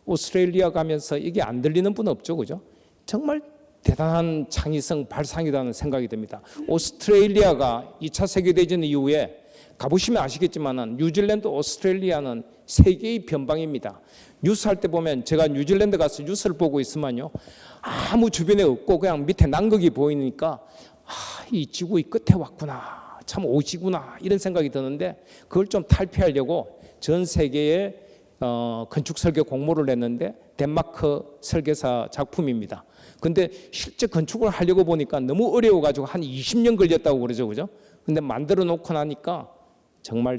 [SPEAKER 2] 오스트레일리아 가면서 이게 안 들리는 분은 없죠, 그죠? 정말 대단한 창의성 발상이라는 생각이 듭니다. 오스트레일리아가 2차 세계대전 이후에 가보시면 아시겠지만 뉴질랜드, 오스트레일리아는 세계의 변방입니다. 뉴스 할 때 보면 제가 뉴질랜드 가서 뉴스를 보고 있으면요, 아무 주변에 없고 그냥 밑에 남극이 보이니까 이 지구의 끝에 왔구나, 참 오지구나, 이런 생각이 드는데 그걸 좀 탈피하려고 전 세계에 건축 설계 공모를 냈는데 덴마크 설계사 작품입니다. 근데 실제 건축을 하려고 보니까 너무 어려워가지고 한 20년 걸렸다고 그러죠, 그죠? 근데 만들어 놓고 나니까 정말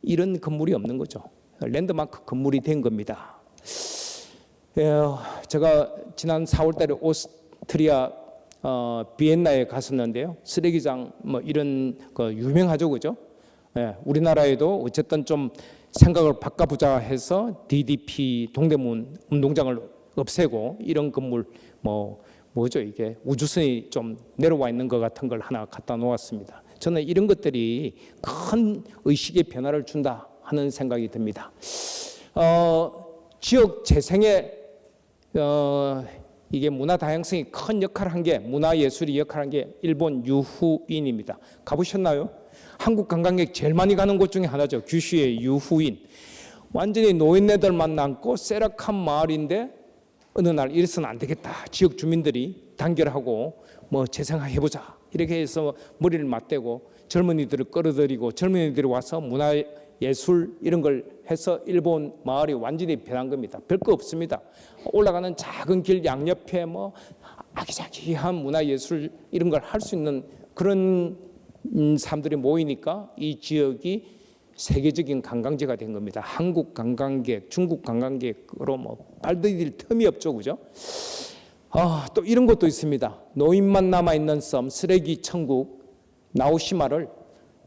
[SPEAKER 2] 이런 건물이 없는 거죠. 랜드마크 건물이 된 겁니다. 제가 지난 4월달에 오스트리아 비엔나에 갔었는데요. 쓰레기장 이런 거 유명하죠, 그죠? 우리나라에도 어쨌든 좀 생각을 바꿔보자 해서 DDP 동대문 운동장을 없애고 이런 건물 뭐죠 이게 우주선이 좀 내려와 있는 것 같은 걸 하나 갖다 놓았습니다. 저는 이런 것들이 큰 의식의 변화를 준다 하는 생각이 듭니다. 지역 재생에 이게 문화 다양성이 큰 역할을 한 게 문화예술이 역할을 한 게 일본 유후인입니다. 가보셨나요? 한국 관광객 제일 많이 가는 곳 중에 하나죠. 규슈의 유후인. 완전히 노인네들만 남고 쇠락한 마을인데 어느 날 이래서는 안 되겠다. 지역 주민들이 단결하고 뭐 재생해보자. 이렇게 해서 머리를 맞대고 젊은이들을 끌어들이고 젊은이들이 와서 문화 예술 이런 걸 해서 일본 마을이 완전히 변한 겁니다. 별거 없습니다. 올라가는 작은 길 양옆에 뭐 아기자기한 문화 예술 이런 걸 할 수 있는 그런 사람들이 모이니까 이 지역이 세계적인 관광지가 된 겁니다. 한국 관광객, 중국 관광객으로 뭐 발디딜 틈이 없죠, 그죠? 또 이런 것도 있습니다. 노인만 남아 있는 섬 쓰레기 천국 나오시마를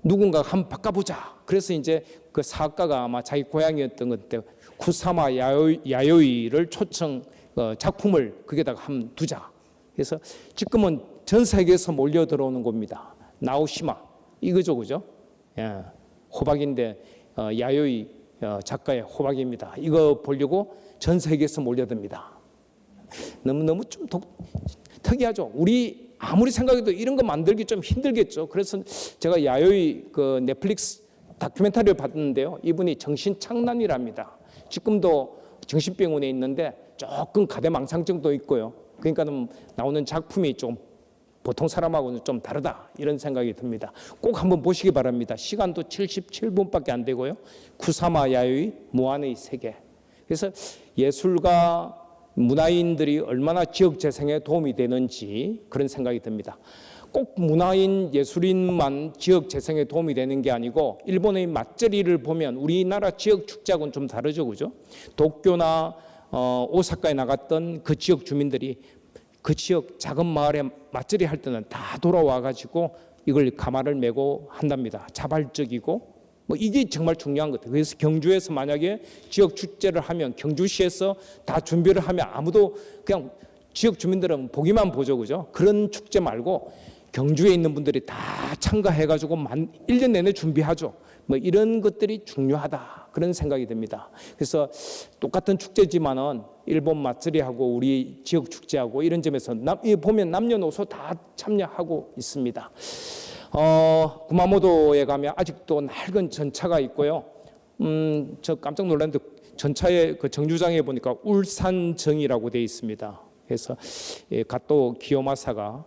[SPEAKER 2] 누군가가 한번 바꿔보자. 그래서 이제 그 사학가가 아마 자기 고향이었던 것 때문에 쿠사마 야요이를 초청 작품을 거기다가 한번 두자. 그래서 지금은 전 세계에서 몰려 들어오는 겁니다. 나오시마 이거죠, 그죠? 예, 호박인데 야요이 작가의 호박입니다. 이거 보려고 전 세계에서 몰려듭니다. 너무 좀 특이하죠. 우리 아무리 생각해도 이런 거 만들기 좀 힘들겠죠. 그래서 제가 야요이 그 넷플릭스 다큐멘터리를 봤는데요. 이분이 정신착란이랍니다. 지금도 정신병원에 있는데 조금 가대망상증도 있고요. 그러니까 나오는 작품이 좀 보통 사람하고는 좀 다르다 이런 생각이 듭니다. 꼭 한번 보시기 바랍니다. 시간도 77분밖에 안 되고요. 쿠사마 야요이 무한의 세계. 그래서 예술가 문화인들이 얼마나 지역 재생에 도움이 되는지 그런 생각이 듭니다. 꼭 문화인 예술인만 지역 재생에 도움이 되는 게 아니고 일본의 맛제리를 보면 우리나라 지역 축제하고는 좀 다르죠, 그죠? 도쿄나 오사카에 나갔던 그 지역 주민들이 그 지역 작은 마을에 맛제리 할 때는 다 돌아와 가지고 이걸 가마를 메고 한답니다. 자발적이고 뭐 이게 정말 중요한 것 같아요. 그래서 경주에서 만약에 지역 축제를 하면 경주시에서 다 준비를 하면 아무도 그냥 지역 주민들은 보기만 보죠, 그죠? 그런 축제 말고 경주에 있는 분들이 다 참가해가지고 1년 내내 준비하죠. 뭐 이런 것들이 중요하다 그런 생각이 듭니다. 그래서 똑같은 축제지만은 일본 맛쓰리하고 우리 지역 축제하고 이런 점에서 보면 남녀노소 다 참여하고 있습니다. 구마모토에 가면 아직도 낡은 전차가 있고요. 저 깜짝 놀랐는데 전차의 그 정류장에 보니까 울산정이라고 되어 있습니다. 그래서 가토 기요마사가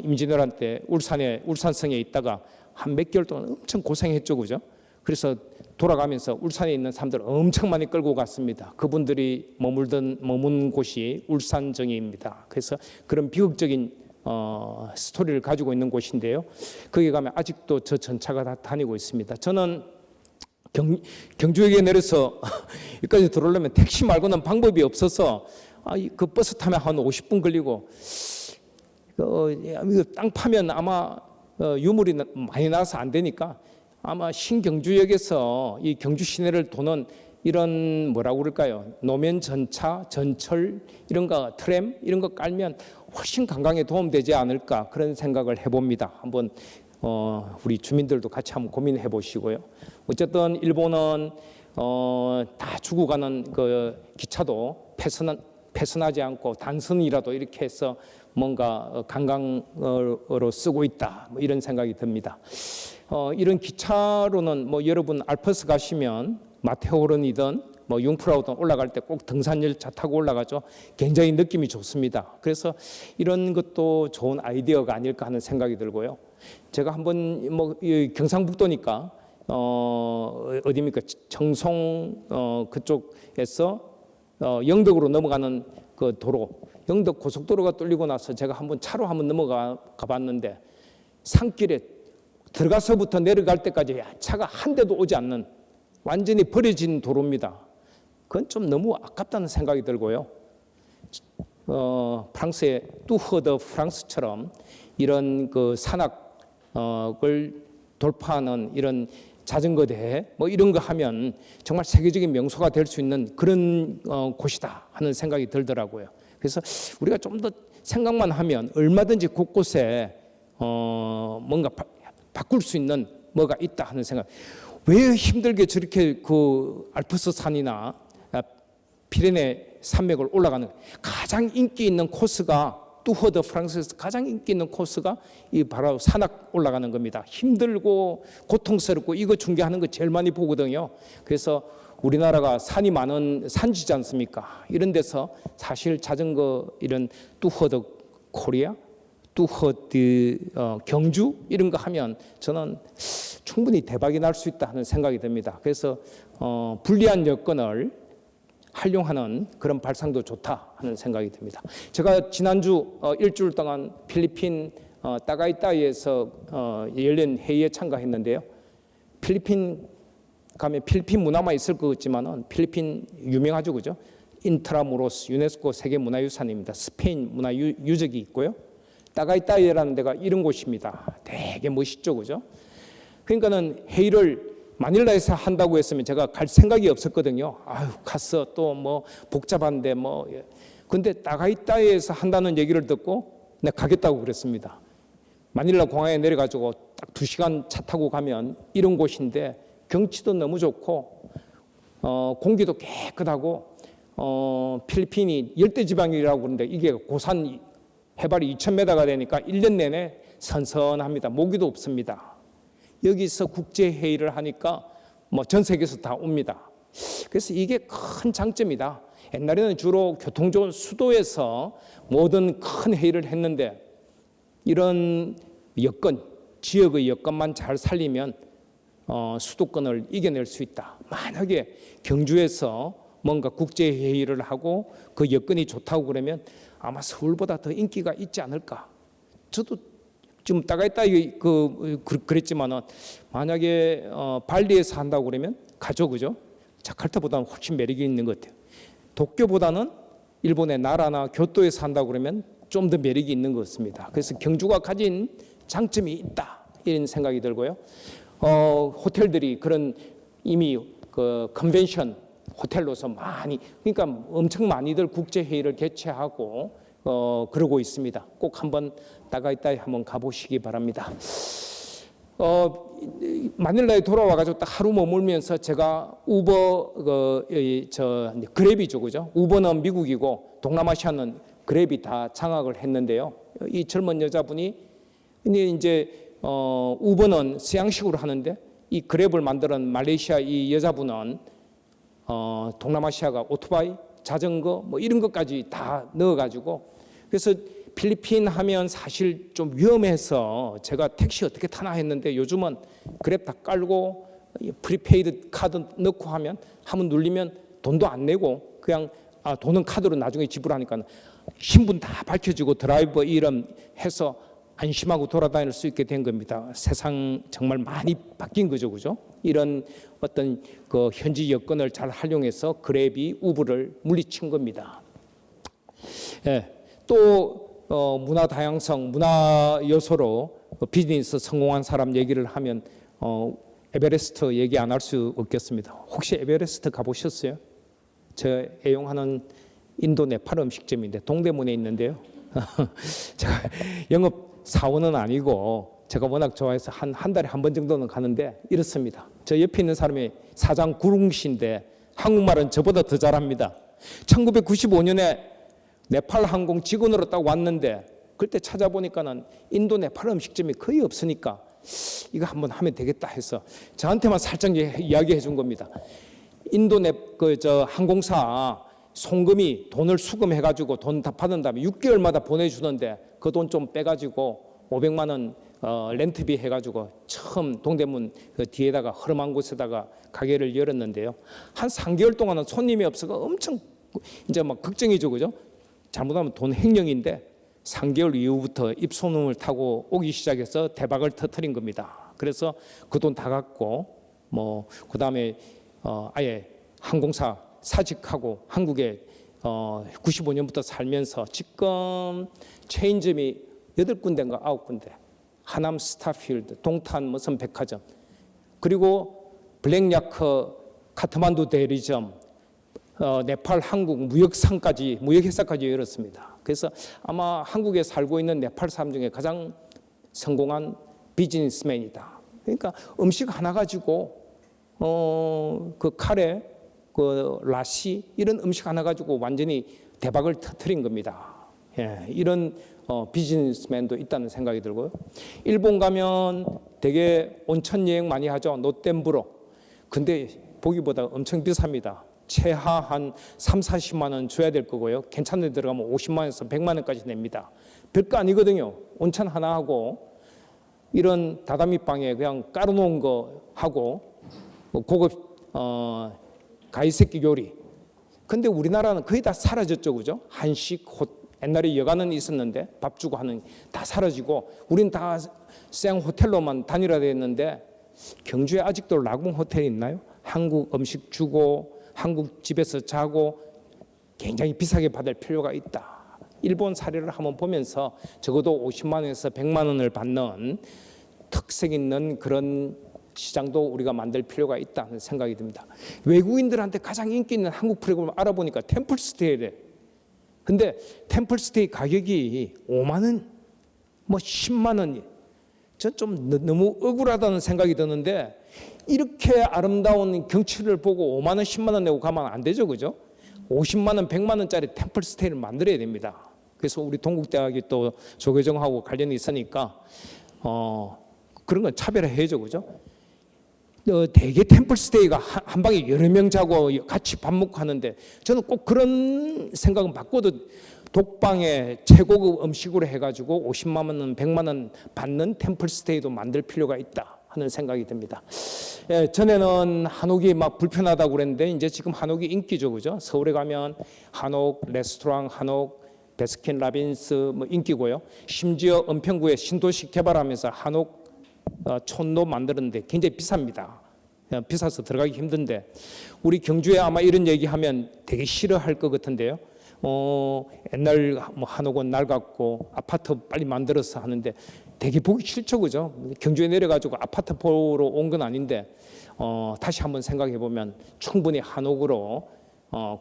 [SPEAKER 2] 임진왜란 때 울산성에 있다가 한 몇 개월 동안 엄청 고생했죠, 그죠? 그래서 돌아가면서 울산에 있는 사람들 엄청 많이 끌고 갔습니다. 그분들이 머문 곳이 울산정입니다. 그래서 그런 비극적인 스토리를 가지고 있는 곳인데요. 거기 가면 아직도 저 전차가 다 다니고 있습니다. 저는 경주역에 내려서 여기까지 들어오려면 택시 말고는 방법이 없어서 그 버스 타면 한 50분 걸리고 땅 파면 아마 유물이 많이 나와서 안 되니까 아마 신경주역에서 이 경주 시내를 도는 이런 뭐라고 그럴까요? 노면 전차, 전철 이런 거 트램 이런 거 깔면 훨씬 관광에 도움되지 않을까 그런 생각을 해봅니다. 한번 우리 주민들도 같이 한번 고민해 보시고요. 어쨌든 일본은 다 주고 가는 그 기차도 폐선하지 않고 단선이라도 이렇게 해서 뭔가 관광으로 쓰고 있다 뭐 이런 생각이 듭니다. 이런 기차로는 뭐 여러분 알프스 가시면 마테오른이든 뭐 융프라우든 올라갈 때 꼭 등산 열차 타고 올라가죠. 굉장히 느낌이 좋습니다. 그래서 이런 것도 좋은 아이디어가 아닐까 하는 생각이 들고요. 제가 한번 뭐 경상북도니까 어디입니까? 청송 그쪽에서 영덕으로 넘어가는 그 도로, 영덕 고속도로가 뚫리고 나서 제가 한번 차로 한번 넘어가 봤는데 산길에 들어가서부터 내려갈 때까지 차가 한 대도 오지 않는 완전히 버려진 도로입니다. 그건 좀 너무 아깝다는 생각이 들고요. 프랑스의 뚜허 드 프랑스처럼 이런 그 산악을 돌파하는 이런 자전거 대회 뭐 이런 거 하면 정말 세계적인 명소가 될 수 있는 그런 곳이다 하는 생각이 들더라고요. 그래서 우리가 좀 더 생각만 하면 얼마든지 곳곳에 뭔가 바꿀 수 있는 뭐가 있다 하는 생각. 왜 힘들게 저렇게 그 알프스 산이나 피레네 산맥을 올라가는 가장 인기 있는 코스가 뚜허드 프랑스에서 가장 인기 있는 코스가 이 바로 산악 올라가는 겁니다. 힘들고 고통스럽고 이거 중계하는 거 제일 많이 보거든요. 그래서 우리나라가 산이 많은 산지지 않습니까? 이런 데서 사실 자전거 이런 뚜허드 코리아, 뚜허드 경주 이런 거 하면 저는 충분히 대박이 날 수 있다 하는 생각이 듭니다. 그래서 불리한 여건을 활용하는 그런 발상도 좋다 하는 생각이 듭니다. 제가 지난주 일주일 동안 필리핀 따가이따이에서 열린 회의에 참가했는데요. 필리핀 가면 필리핀 문화만 있을 것 같지만은 필리핀 유명하죠, 그죠? 인트라무로스 유네스코 세계문화유산입니다. 스페인 문화 유적이 있고요. 따가이따이라는 데가 이런 곳입니다. 되게 멋있죠, 그죠? 그러니까는 회의를 마닐라에서 한다고 했으면 제가 갈 생각이 없었거든요. 아유, 가서 또 뭐 복잡한데 뭐. 근데 따가이따이에서 한다는 얘기를 듣고 내가 가겠다고 그랬습니다. 마닐라 공항에 내려가지고 딱 2시간 차 타고 가면 이런 곳인데 경치도 너무 좋고 공기도 깨끗하고 필리핀이 열대지방이라고 그러는데 이게 고산 해발이 2,000m가 되니까 1년 내내 선선합니다. 모기도 없습니다. 여기서 국제회의를 하니까 뭐 전 세계에서 다 옵니다. 그래서 이게 큰 장점이다. 옛날에는 주로 교통 좋은 수도에서 모든 큰 회의를 했는데 이런 여건, 지역의 여건만 잘 살리면 수도권을 이겨낼 수 있다. 만약에 경주에서 뭔가 국제회의를 하고 그 여건이 좋다고 그러면 아마 서울보다 더 인기가 있지 않을까. 저도 좀 따가있다 그랬지만은 만약에 발리에서 한다고 그러면 가죠, 그죠? 자카르타보다는 훨씬 매력이 있는 것 같아요. 도쿄보다는 일본의 나라나 교토에서 한다고 그러면 좀 더 매력이 있는 것 같습니다. 그래서 경주가 가진 장점이 있다 이런 생각이 들고요. 호텔들이 그런 이미 그 컨벤션 호텔로서 많이 그러니까 엄청 많이들 국제 회의를 개최하고 그러고 있습니다. 꼭 한번 따가이따이 한번 가보시기 바랍니다. 마닐라에 돌아와가지고 딱 하루 머물면서 제가 우버 그랩이죠, 그죠? 우버는 미국이고 동남아시아는 그랩이 다 장악을 했는데요. 이 젊은 여자분이 이제 우버는 서양식으로 하는데 이 그랩을 만드는 말레이시아 이 여자분은 동남아시아가 오토바이, 자전거 뭐 이런 것까지 다 넣어가지고 그래서 필리핀 하면 사실 좀 위험해서 제가 택시 어떻게 타나 했는데 요즘은 그랩 다 깔고 프리페이드 카드 넣고 하면 한번 눌리면 돈도 안 내고 그냥 돈은 카드로 나중에 지불하니까 신분 다 밝혀지고 드라이버 이름 해서 안심하고 돌아다닐 수 있게 된 겁니다. 세상 정말 많이 바뀐 거죠, 그죠? 이런 어떤 그 현지 여건을 잘 활용해서 그랩이 우버를 물리친 겁니다. 예, 또 문화 다양성, 문화 요소로 비즈니스 성공한 사람 얘기를 하면 에베레스트 얘기 안 할 수 없겠습니다. 혹시 에베레스트 가보셨어요? 저 애용하는 인도 네팔 음식점인데 동대문에 있는데요. 제가 영업 사원은 아니고 제가 워낙 좋아해서 한 달에 한 번 정도는 가는데 이렇습니다. 저 옆에 있는 사람이 사장 구룽씨인데 한국말은 저보다 더 잘합니다. 1995년에 네팔 항공 직원으로 딱 왔는데 그때 찾아보니까는 인도 네팔 음식점이 거의 없으니까 이거 한번 하면 되겠다 해서 저한테만 살짝 이야기해 준 겁니다. 인도 항공사 송금이 돈을 수금해가지고 돈 다 받은 다음에 6개월마다 보내주는데 그 돈 좀 빼가지고 500만 원 렌트비 해가지고 처음 동대문 그 뒤에다가 허름한 곳에다가 가게를 열었는데요. 한 3개월 동안은 손님이 없어서 엄청 이제 막 걱정이죠, 그죠? 잘못하면 돈 횡령인데 3개월 이후부터 입소문을 타고 오기 시작해서 대박을 터뜨린 겁니다. 그래서 그 돈 다 갖고 뭐 그다음에 아예 항공사 사직하고 한국에 95년부터 살면서 지금 체인점이 8군데인가 9군데 하남 스타필드, 동탄 무슨 백화점 그리고 블랙야크 카트만두 대리점 네팔 한국 무역회사까지 열었습니다. 그래서 아마 한국에 살고 있는 네팔 사람 중에 가장 성공한 비즈니스맨이다. 그러니까 음식 하나 가지고 그 카레, 그 라시 이런 음식 하나 가지고 완전히 대박을 터뜨린 겁니다. 이런 비즈니스맨도 있다는 생각이 들고요. 일본 가면 되게 온천 여행 많이 하죠. 노템부로. 근데 보기보다 엄청 비쌉니다. 최하 한 3, 40만 원 줘야 될 거고요. 괜찮은 데 들어가면 50만 원에서 100만 원까지 냅니다. 별거 아니거든요. 온천 하나 하고 이런 다다미 방에 그냥 깔아놓은 거 하고 고급 가이세키 요리. 근데 우리나라는 거의 다 사라졌죠, 그죠? 한식, 옛날에 여가는 있었는데 밥 주고 하는 다 사라지고 우린 다 생 호텔로만 다니라 됐는데 경주에 아직도 라궁 호텔이 있나요? 한국 음식 주고 한국 집에서 자고 굉장히 비싸게 받을 필요가 있다. 일본 사례를 한번 보면서 적어도 50만 원에서 100만 원을 받는 특색 있는 그런 시장도 우리가 만들 필요가 있다는 생각이 듭니다. 외국인들한테 가장 인기 있는 한국 프로그램을 알아보니까 템플스테이래. 근데 템플스테이 가격이 5만 원, 뭐 10만 원이. 저 좀 너무 억울하다는 생각이 드는데 이렇게 아름다운 경치를 보고 5만 원, 10만 원 내고 가면 안 되죠, 그죠? 50만 원, 100만 원짜리 템플스테이를 만들어야 됩니다. 그래서 우리 동국대학이 또 조계종하고 관련이 있으니까 그런 건 차별화해야죠, 그죠? 대개 템플스테이가 한 방에 여러 명 자고 같이 밥 먹고 하는데 저는 꼭 그런 생각은 바꿔도 독방에 최고급 음식으로 해가지고 50만 원, 100만 원 받는 템플스테이도 만들 필요가 있다 하는 생각이 듭니다. 전에는 한옥이 막 불편하다고 그랬는데 이제 지금 한옥이 인기죠, 그죠? 서울에 가면 한옥, 레스토랑 한옥, 베스킨 라빈스 뭐 인기고요. 심지어 은평구에 신도시 개발하면서 한옥 촌도 만드는데 굉장히 비쌉니다. 비싸서 들어가기 힘든데 우리 경주에 아마 이런 얘기하면 되게 싫어할 것 같은데요. 옛날 뭐 한옥은 낡았고 아파트 빨리 만들어서 하는데 되게 보기 싫죠, 그죠? 경주에 내려가지고 아파트 보러 온 건 아닌데 다시 한번 생각해 보면 충분히 한옥으로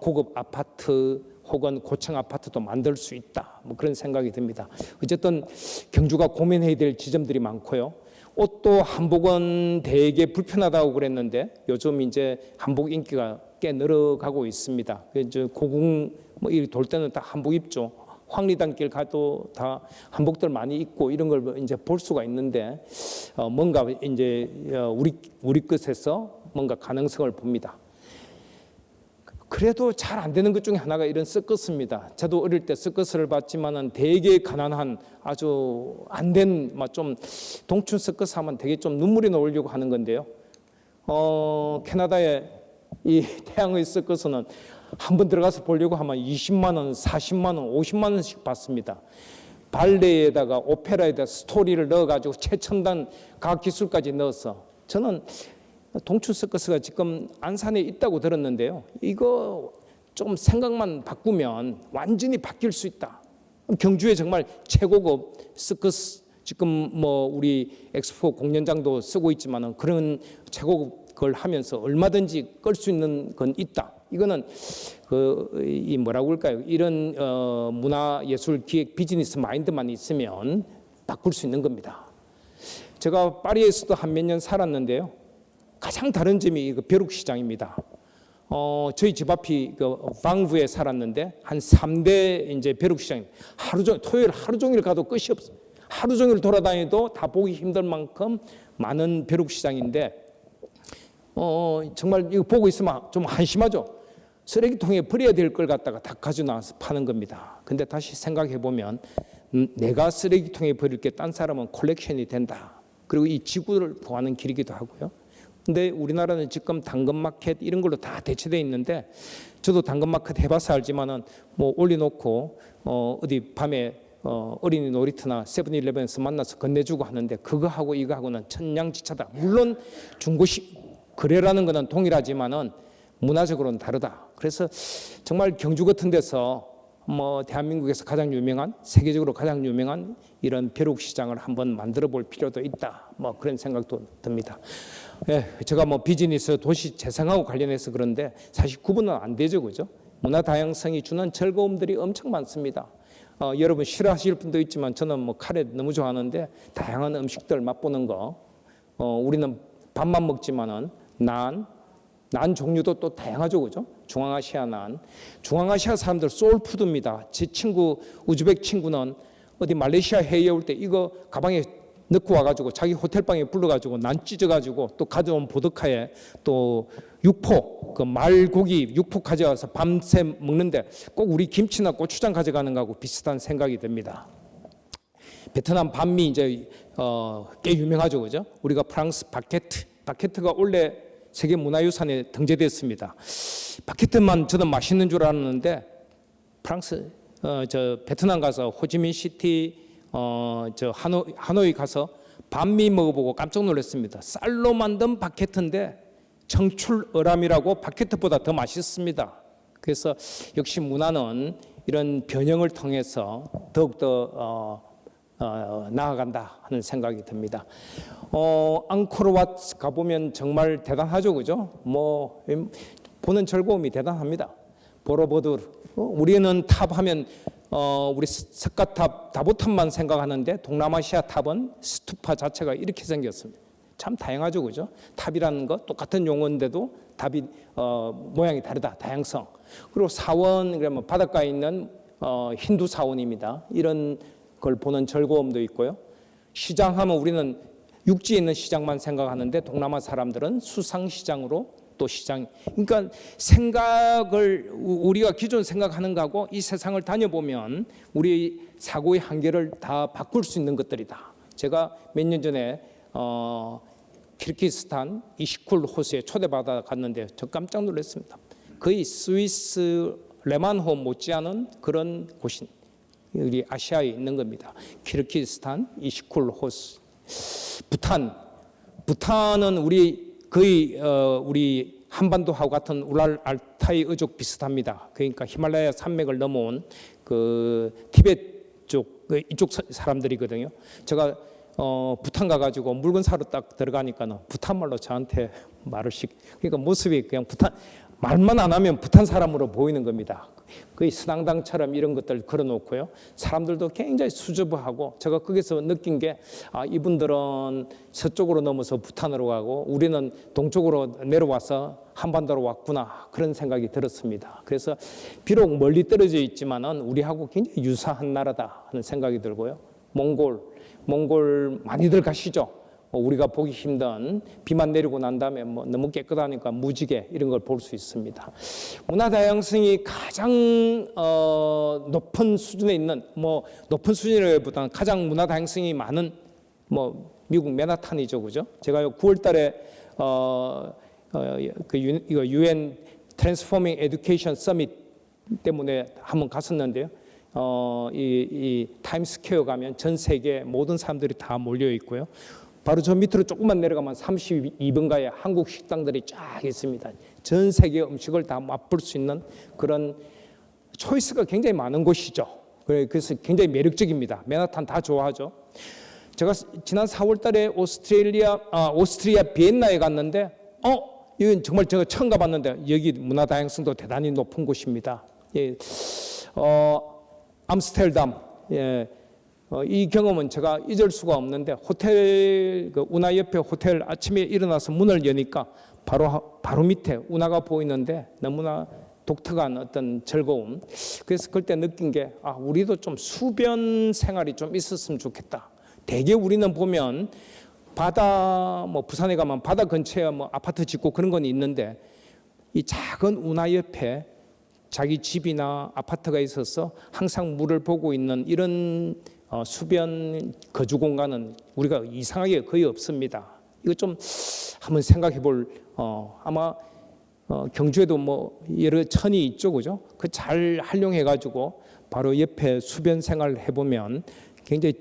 [SPEAKER 2] 고급 아파트 혹은 고층 아파트도 만들 수 있다. 뭐 그런 생각이 듭니다. 어쨌든 경주가 고민해야 될 지점들이 많고요. 옷도 한복은 되게 불편하다고 그랬는데 요즘 이제 한복 인기가 꽤 늘어가고 있습니다. 이제 고궁 뭐 이 돌 때는 다 한복 입죠. 황리단길 가도 다 한복들 많이 입고 이런 걸 이제 볼 수가 있는데 뭔가 이제 우리 끝에서 뭔가 가능성을 봅니다. 그래도 잘 안 되는 것 중에 하나가 이런 서커스입니다. 저도 어릴 때 서커스를 봤지만은 되게 가난한 아주 안 된 좀 동춘 서커스 하면 되게 좀 눈물이 나오려고 하는 건데요. 캐나다의 이 태양의 서커스는 한번 들어가서 보려고 하면 20만 원, 40만 원, 50만 원씩 받습니다. 발레에다가 오페라에다가 스토리를 넣어가지고 최첨단 과학기술까지 넣어서 저는 동춘 서커스가 지금 안산에 있다고 들었는데요. 이거 좀 생각만 바꾸면 완전히 바뀔 수 있다. 경주에 정말 최고급 서커스 지금 뭐 우리 엑스포 공연장도 쓰고 있지만은 그런 최고급 걸 하면서 얼마든지 끌 수 있는 건 있다. 이거는 이 뭐라고 할까요? 이런 문화예술 기획 비즈니스 마인드만 있으면 바꿀 수 있는 겁니다. 제가 파리에서도 한 몇 년 살았는데요. 가장 다른 점이 벼룩시장입니다. 저희 집 앞이 방부에 살았는데 한 3대 이제 벼룩시장. 하루 종일 토요일 하루 종일 가도 끝이 없어요. 하루 종일 돌아다니도 다 보기 힘들 만큼 많은 벼룩시장인데 정말 이거 보고 있으면 좀 한심하죠. 쓰레기통에 버려야 될 걸 갖다가 다 가지고 나와서 파는 겁니다. 근데 다시 생각해 보면 내가 쓰레기통에 버릴 게 딴 사람은 컬렉션이 된다. 그리고 이 지구를 구하는 길이기도 하고요. 근데 우리나라는 지금 당근마켓 이런 걸로 다 대체되어 있는데 저도 당근마켓 해봐서 알지만은 뭐 올려놓고 어디 밤에 어린이 놀이터나 세븐일레븐에서 만나서 건네주고 하는데 그거하고 이거하고는 천냥지차다. 물론 중고시 거래라는 거는 동일하지만은 문화적으로는 다르다. 그래서 정말 경주 같은 데서 뭐 대한민국에서 가장 유명한 세계적으로 가장 유명한 이런 벼룩 시장을 한번 만들어 볼 필요도 있다. 뭐 그런 생각도 듭니다. 제가 뭐 비즈니스 도시 재생하고 관련해서 그런데 사실 구분은 안 되죠, 그죠? 문화 다양성이 주는 즐거움들이 엄청 많습니다. 여러분 싫어하실 분도 있지만 저는 뭐 카레 너무 좋아하는데 다양한 음식들 맛보는 거. 우리는 밥만 먹지만은 난,
[SPEAKER 3] 난 종류도 또 다양하죠, 그죠? 중앙아시아 난. 중앙아시아 사람들 소울푸드입니다. 제 친구 우즈벡 친구는 어디 말레이시아 해외에 올 때 이거 가방에 넣고 와가지고 자기 호텔방에 불러가지고 난 찢어가지고 또 가져온 보드카에 또 육포, 그 말고기 육포 가져와서 밤새 먹는데 꼭 우리 김치나 고추장 가져가는 거하고 비슷한 생각이 듭니다. 베트남 반미 이제 꽤 유명하죠, 그죠? 우리가 프랑스 바게트가 원래 세계 문화유산에 등재됐습니다. 바게트만 저는 맛있는 줄 알았는데 프랑스 저 베트남 가서 호치민시티 저 하노이 가서 반미 먹어보고 깜짝 놀랐습니다. 쌀로 만든 바게트인데 청출어람이라고 바게트보다 더 맛있습니다. 그래서 역시 문화는 이런 변형을 통해서 더욱더 나아간다 하는 생각이 듭니다. 앙코르와트 가보면 정말 대단하죠, 그죠? 뭐 보는 즐거움이 대단합니다. 보로보드르, 우리는 탑 하면 우리 석가탑, 다보탑만 생각하는데 동남아시아 탑은 스투파 자체가 이렇게 생겼습니다. 참 다양하죠, 그죠? 탑이라는 거 똑같은 용어인데도 탑이 모양이 다르다, 다양성. 그리고 사원, 그러면 바닷가에 있는 힌두 사원입니다. 이런 걸 보는 즐거움도 있고요. 시장하면 우리는 육지에 있는 시장만 생각하는데 동남아 사람들은 수상시장으로 또 시장, 그러니까 생각을 우리가 기존 생각하는 거하고 이 세상을 다녀보면 우리 사고의 한계를 다 바꿀 수 있는 것들이다. 제가 몇 년 전에 키르기스탄 이시쿨 호수에 초대받아 갔는데 저 깜짝 놀랐습니다. 거의 스위스 레만호 못지않은 그런 곳이 우리 아시아에 있는 겁니다. 키르기스탄 이시쿨 호수. 부탄은 우리 거의 우리 한반도하고 같은 우랄 알타이 어족 비슷합니다. 그러니까 히말라야 산맥을 넘어온 그 티베트 쪽 이쪽 사람들이거든요. 제가 부탄 가가지고 물건 사러 딱 들어가니까는 부탄말로 저한테 말을 그러니까 모습이 그냥 부탄 말만 안 하면 부탄 사람으로 보이는 겁니다. 거의 스당당처럼 이런 것들 걸어놓고요. 사람들도 굉장히 수줍어하고 제가 거기서 느낀 게 이분들은 서쪽으로 넘어서 부탄으로 가고 우리는 동쪽으로 내려와서 한반도로 왔구나 그런 생각이 들었습니다. 그래서 비록 멀리 떨어져 있지만은 우리하고 굉장히 유사한 나라다 하는 생각이 들고요. 몽골 많이들 가시죠. 우리가 보기 힘든 비만 내리고 난 다음에 너무 깨끗하니까 무지개 이런 걸 볼 수 있습니다. 문화 다양성이 가장 높은 수준에 있는 높은 수준이라기보다는 가장 문화 다양성이 많은 미국 맨하탄이죠, 그죠? 제가 9월달에 이거 UN Transforming Education Summit 때문에 한번 갔었는데요. 이 타임스퀘어 가면 전 세계 모든 사람들이 다 몰려 있고요. 바로 저 밑으로 조금만 내려가면 32번가에 한국 식당들이 쫙 있습니다. 전 세계 음식을 다 맛볼 수 있는 그런 초이스가 굉장히 많은 곳이죠. 그래서 굉장히 매력적입니다. 맨하탄 다 좋아하죠. 제가 지난 4월 달에 오스트리아 비엔나에 갔는데 이건 정말 제가 처음 가봤는데 여기 문화 다양성도 대단히 높은 곳입니다. 예, 암스테르담, 예. 이 경험은 제가 잊을 수가 없는데 호텔 운하 옆에 호텔 아침에 일어나서 문을 여니까 바로 밑에 운하가 보이는데 너무나 독특한 어떤 즐거움. 그래서 그때 느낀 게 우리도 좀 수변 생활이 좀 있었으면 좋겠다. 대개 우리는 보면 바다 부산에 가면 바다 근처에 아파트 짓고 그런 건 있는데 이 작은 운하 옆에 자기 집이나 아파트가 있어서 항상 물을 보고 있는 이런 수변 거주 공간은 우리가 이상하게 거의 없습니다. 이거 좀 한번 생각해 볼 아마 경주에도 여러 천이 있죠, 그죠? 그 잘 활용해 가지고 바로 옆에 수변 생활을 해보면 굉장히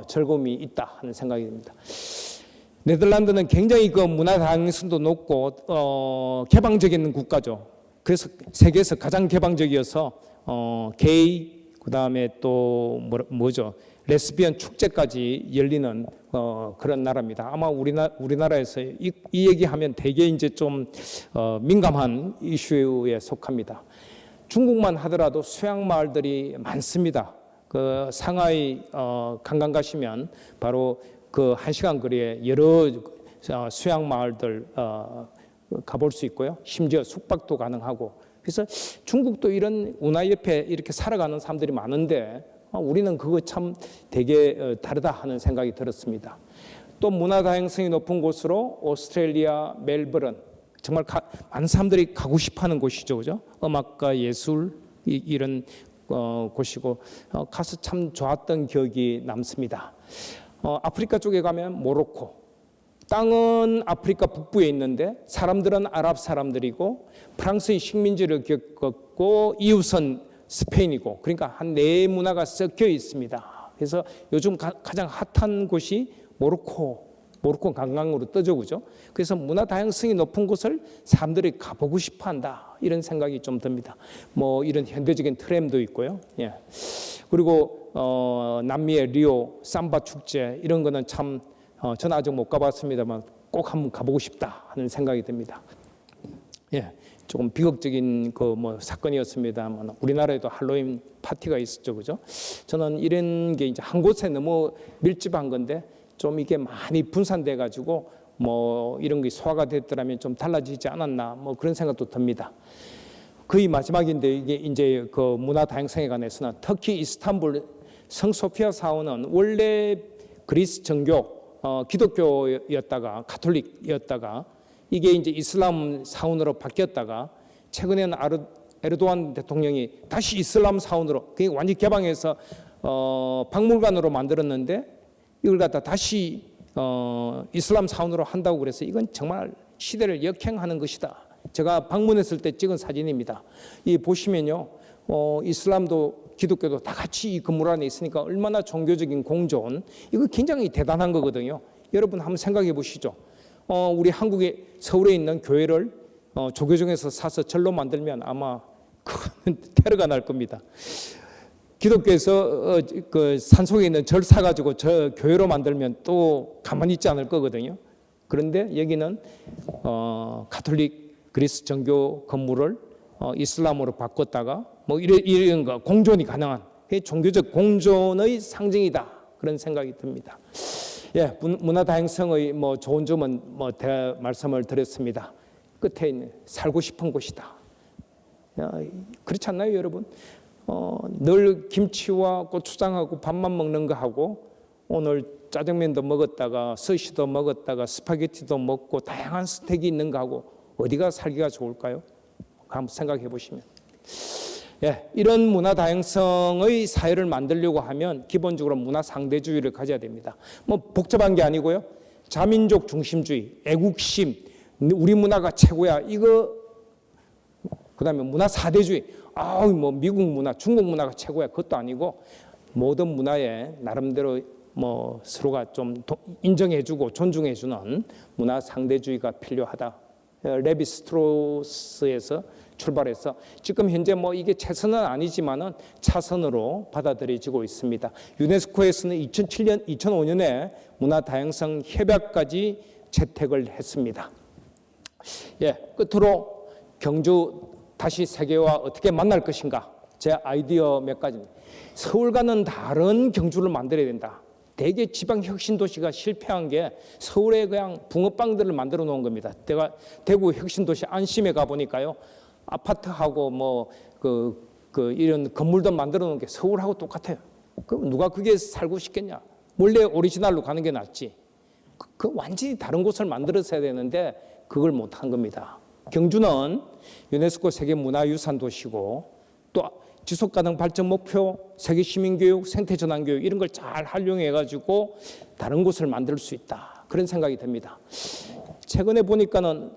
[SPEAKER 3] 즐거움이 있다 하는 생각이 듭니다. 네덜란드는 굉장히 그 문화 다양성도 높고 개방적인 국가죠. 그래서 세계에서 가장 개방적이어서 게이 그다음에 또 뭐죠? 레스비언 축제까지 열리는 그런 나라입니다. 아마 우리나라에서 이 얘기하면 되게 이제 좀 민감한 이슈에 속합니다. 중국만 하더라도 수양 마을들이 많습니다. 그 상하이 관광 가시면 바로 그 1시간 거리에 여러 수양 마을들 가볼 수 있고요. 심지어 숙박도 가능하고. 그래서 중국도 이런 문화 옆에 이렇게 살아가는 사람들이 많은데 우리는 그거 참 되게 다르다 하는 생각이 들었습니다. 또 문화 다양성이 높은 곳으로 오스트레일리아 멜버른, 정말 많은 사람들이 가고 싶어하는 곳이죠, 그죠? 음악과 예술 이런 곳이고 가서 참 좋았던 기억이 남습니다. 아프리카 쪽에 가면 모로코, 땅은 아프리카 북부에 있는데 사람들은 아랍 사람들이고 프랑스의 식민지를 겪었고 이웃은 스페인이고, 그러니까 한 네 문화가 섞여 있습니다. 그래서 요즘 가장 핫한 곳이 모로코 관광으로 뜨죠, 그죠? 그래서 문화 다양성이 높은 곳을 사람들이 가보고 싶어한다, 이런 생각이 좀 듭니다. 뭐 이런 현대적인 트램도 있고요. 예. 그리고 남미의 리오 삼바 축제 이런 거는 참 저는 아직 못 가봤습니다만 꼭 한번 가보고 싶다 하는 생각이 듭니다. 예. 조금 비극적인 사건이었습니다만 우리나라에도 할로윈 파티가 있었죠, 그죠? 저는 이런 게 이제 한 곳에 너무 밀집한 건데 좀 이게 많이 분산돼 가지고 뭐 이런 게 소화가 됐더라면 좀 달라지지 않았나, 뭐 그런 생각도 듭니다. 거의 마지막인데 이게 이제 그 문화 다양성에 관해서는 특히 이스탄불 성소피아 사원은 원래 그리스 정교 기독교였다가 가톨릭이었다가 이게 이제 이슬람 사원으로 바뀌었다가 최근에는 에르도안 대통령이 다시 이슬람 사원으로 그게 완전히 개방해서 박물관으로 만들었는데 이걸 갖다 다시 이슬람 사원으로 한다고 그래서 이건 정말 시대를 역행하는 것이다. 제가 방문했을 때 찍은 사진입니다. 이 보시면요, 이슬람도 기독교도 다 같이 이 건물 안에 있으니까 얼마나 종교적인 공존, 이거 굉장히 대단한 거거든요. 여러분 한번 생각해 보시죠. 우리 한국의 서울에 있는 교회를 조교정에서 사서 절로 만들면 아마 그거는 테러가 날 겁니다. 기독교에서 그 산속에 있는 절 사가지고 저 교회로 만들면 또 가만히 있지 않을 거거든요. 그런데 여기는 가톨릭 그리스 정교 건물을 이슬람으로 바꿨다가 뭐 이런 거 공존이 가능한 종교적 공존의 상징이다, 그런 생각이 듭니다. 예, 문화 다양성의 뭐 좋은 점은 뭐 말씀을 드렸습니다. 끝에 있는 살고 싶은 곳이다. 그렇지 않나요, 여러분? 늘 김치와 고추장하고 밥만 먹는 거 하고 오늘 짜장면도 먹었다가 스시도 먹었다가 스파게티도 먹고 다양한 스택이 있는 거 하고 어디가 살기가 좋을까요? 한번 생각해 보시면. 예, 이런 문화 다양성의 사회를 만들려고 하면 기본적으로 문화 상대주의를 가져야 됩니다. 뭐 복잡한 게 아니고요. 자민족 중심주의, 애국심, 우리 문화가 최고야. 이거 그다음에 문화 사대주의. 뭐 미국 문화, 중국 문화가 최고야. 그것도 아니고 모든 문화에 나름대로 뭐 서로가 좀 인정해주고 존중해주는 문화 상대주의가 필요하다. 레비 스트로스에서 출발해서 지금 현재 뭐 이게 최선은 아니지만은 차선으로 받아들여지고 있습니다. 유네스코에서는 2005년에 문화 다양성 협약까지 채택을 했습니다. 예, 끝으로 경주 다시 세계와 어떻게 만날 것인가, 제 아이디어 몇 가지입니다. 서울과는 다른 경주를 만들어야 된다. 대개 지방 혁신 도시가 실패한 게 서울에 그냥 붕어빵들을 만들어 놓은 겁니다. 제가 대구 혁신 도시 안심에 가 보니까요, 아파트하고 뭐 이런 건물도 만들어 놓은 게 서울하고 똑같아요. 그럼 누가 그게 살고 싶겠냐? 원래 오리지널로 가는 게 낫지. 그 완전히 다른 곳을 만들었어야 되는데 그걸 못 한 겁니다. 경주는 유네스코 세계문화유산 도시고 또 지속가능 발전 목표, 세계시민교육, 생태전환교육 이런 걸 잘 활용해가지고 다른 곳을 만들 수 있다, 그런 생각이 듭니다. 최근에 보니까는